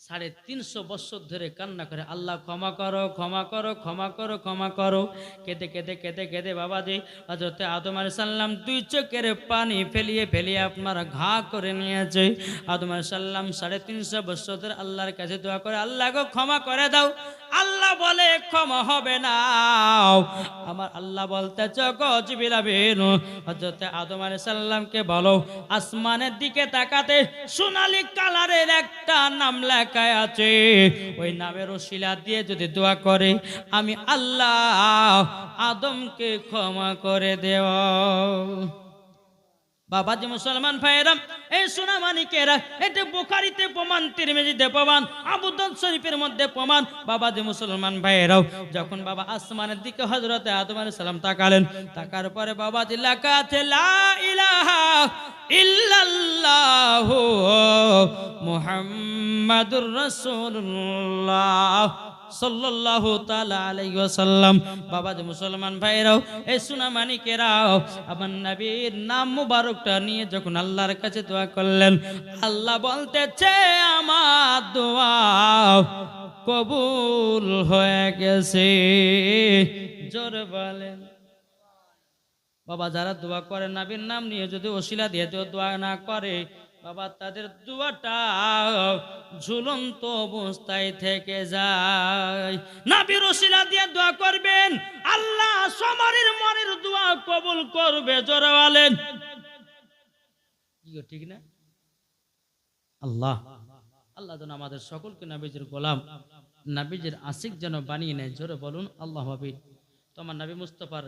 350 বছর ধরে কান্না করে আল্লাহ ক্ষমা করো, ক্ষমা করো, ক্ষমা করো, ক্ষমা করো। কেঁদে কেঁদে কেঁদে কেঁদে বাবাজি হযরত আদম আলাইহিস সালাম 2 চোখের পানি ফেলিয়ে ফেলিয়ে আপনারা ঘা করে নিয়েছে। আদম আলাইহিস সালাম 350 বছর ধরে আল্লাহর কাছে দোয়া করে, আল্লাহ গো ক্ষমা করে দাও। আল্লাহ বলে ক্ষমা হবে না। আমার আল্লাহ বলতেছে গো জিবরিল আমিন হযরত আদম আলাইহিস সালামকে বলো আসমানের দিকে তাকাতে সোনালী কালারের একটা নাম লেখা আছে, ওই নামের ওসিলা দিয়ে যদি দোয়া করে আমি আল্লাহ আদমকে ক্ষমা করে দেও। বাবাজি মুসলমান ভাইয়েরা, এই সোনা মানিকেরা, এটা বুখারীতে প্রমাণ, তিরমিজিতে প্রমাণ, আবু দাউদ শরীফের মধ্যে প্রমাণ। বাবাজি মুসলমান ভাইয়েরাও, যখন বাবা আসমানের দিকে হযরতে আদম আলাইহিস সালাম তাকালেন, তাকার পরে বাবাজি লেখা আছে লা ইলাহা ইল্লাল্লাহু মুহাম্মাদুর রাসূলুল্লাহ সাল্লাল্লাহু তাআলা আলাইহি ওয়াসাল্লাম। বাবাজি মুসলমান ভাইরাও, এই সোনা মানিকেরাও, আমার নবীর নাম মুবারকটা নিয়ে যখন আল্লাহর কাছে দোয়া করলেন, আল্লাহ বলতেছে আমার দোয়া কবুল হয়ে গেছে। জোরে বলেন। বাবা যারা দোয়া করে নবীর নাম নিয়ে যদি ওসিলা দিয়ে দোয়া না করে, বাবা তাদের দোয়াটা ঝুলন্ত অবস্থায় থেকে যায়। নবীর ওসিলা দিয়ে দোয়া করবেন, আল্লাহ সমারের মনের দোয়া কবুল করবে। জোরে বলেন ঠিক না? আল্লাহ আল্লাহ যেন আমাদের সকলকে নবীজির গোলাম, নবীজির আশিক যেন বানিয়ে নেয়। জোরে বলুন আল্লাহ হাবিব। তোমার নবী মুস্তাফার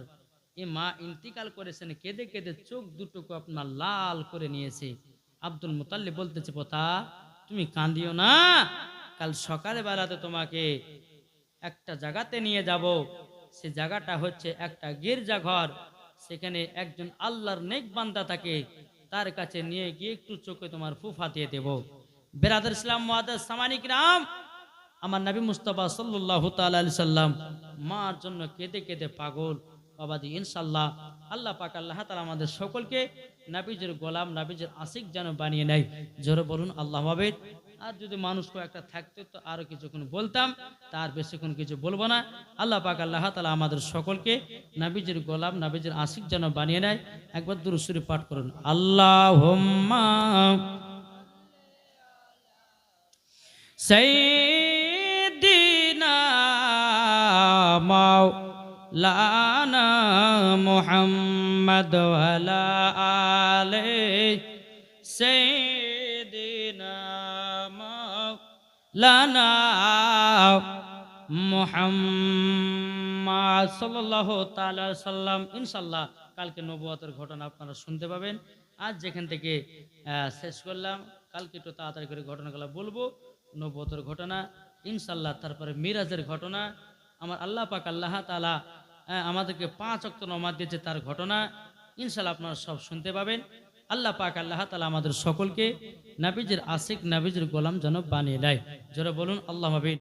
এই মা ইন্তিকাল করেছেন, কেঁদে কেঁদে চোখ দুটোকে আপনার লাল করে নিয়েছে। আব্দুল মুতাল্লিব বলতেছে পোতা তুমি কাঁদিও না, কাল সকালে বেলাতে তোমাকে একটা জায়গাতে নিয়ে যাব। সে জায়গাটা হচ্ছে একটা গির্জা ঘর, সেখানে একজন আল্লাহর নেক বান্দা থাকে, তার কাছে নিয়ে গিয়ে একটু চোখে তোমার ফুফা দিয়ে দেব। বেরাদার ইসলাম মুআদ্দাস সামানিক রাম, আমার নবী মুস্তাফা সাল্লাল্লাহু তাআলা আলাইহি সাল্লাম মার জন্য কেঁদে কেঁদে পাগল। বাবাজি ইনশাআল্লাহ আল্লাহ পাক আল্লাহ তাআলা আমাদের সকলকে নবীজির গোলাম, নবীজির আশিক যেন বানিয়ে নেয়। জোরে বলুন আল্লাহ হাবিব। আর যদি মানুষ একটা থাকতো তো আরো কিছুক্ষণ বলতাম, তার বেশিক্ষণ কিছু বলবো না। আল্লাহ পাক আল্লাহ তাআলা আমাদের সকলকে নবীজির গোলাম, নবীজির আশিক যেন বানিয়ে নেয়। একবার দুরূদ শরীফ পাঠ করুন। আল্লাহুম্মা সাইয়্যিদিনা মাওলানা মুহাম্মদ ওয়া আলা আলিহি সাইয়্যিদিনা মাওলানা মুহাম্মদ সাল্লাল্লাহু তাআলা সাল্লাম। ইনশাআল্লাহ কালকে নবুয়তের ঘটনা আপনারা শুনতে পাবেন। আজ যেখান থেকে শেষ করলাম, কালকে একটু তাড়াতাড়ি করে ঘটনাগুলো বলবো। নবুয়তের ঘটনা ইনশাআল্লাহ, তারপরে মিরাজের ঘটনা, আমার আল্লাহ পাক আল্লাহ তাআলা আমাদেরকে 5 ওয়াক্ত নামাজ দিয়েছে তার ঘটনা ইনশাআল্লাহ আপনারা সব শুনতে পাবেন। আল্লাহ পাক আল্লাহ তাআলা আমাদের সকলকে নবীজির আশিক, নবীজির গোলাম যেন বানিয়ে দেয়। যারা বলুন আল্লাহ হাবিব।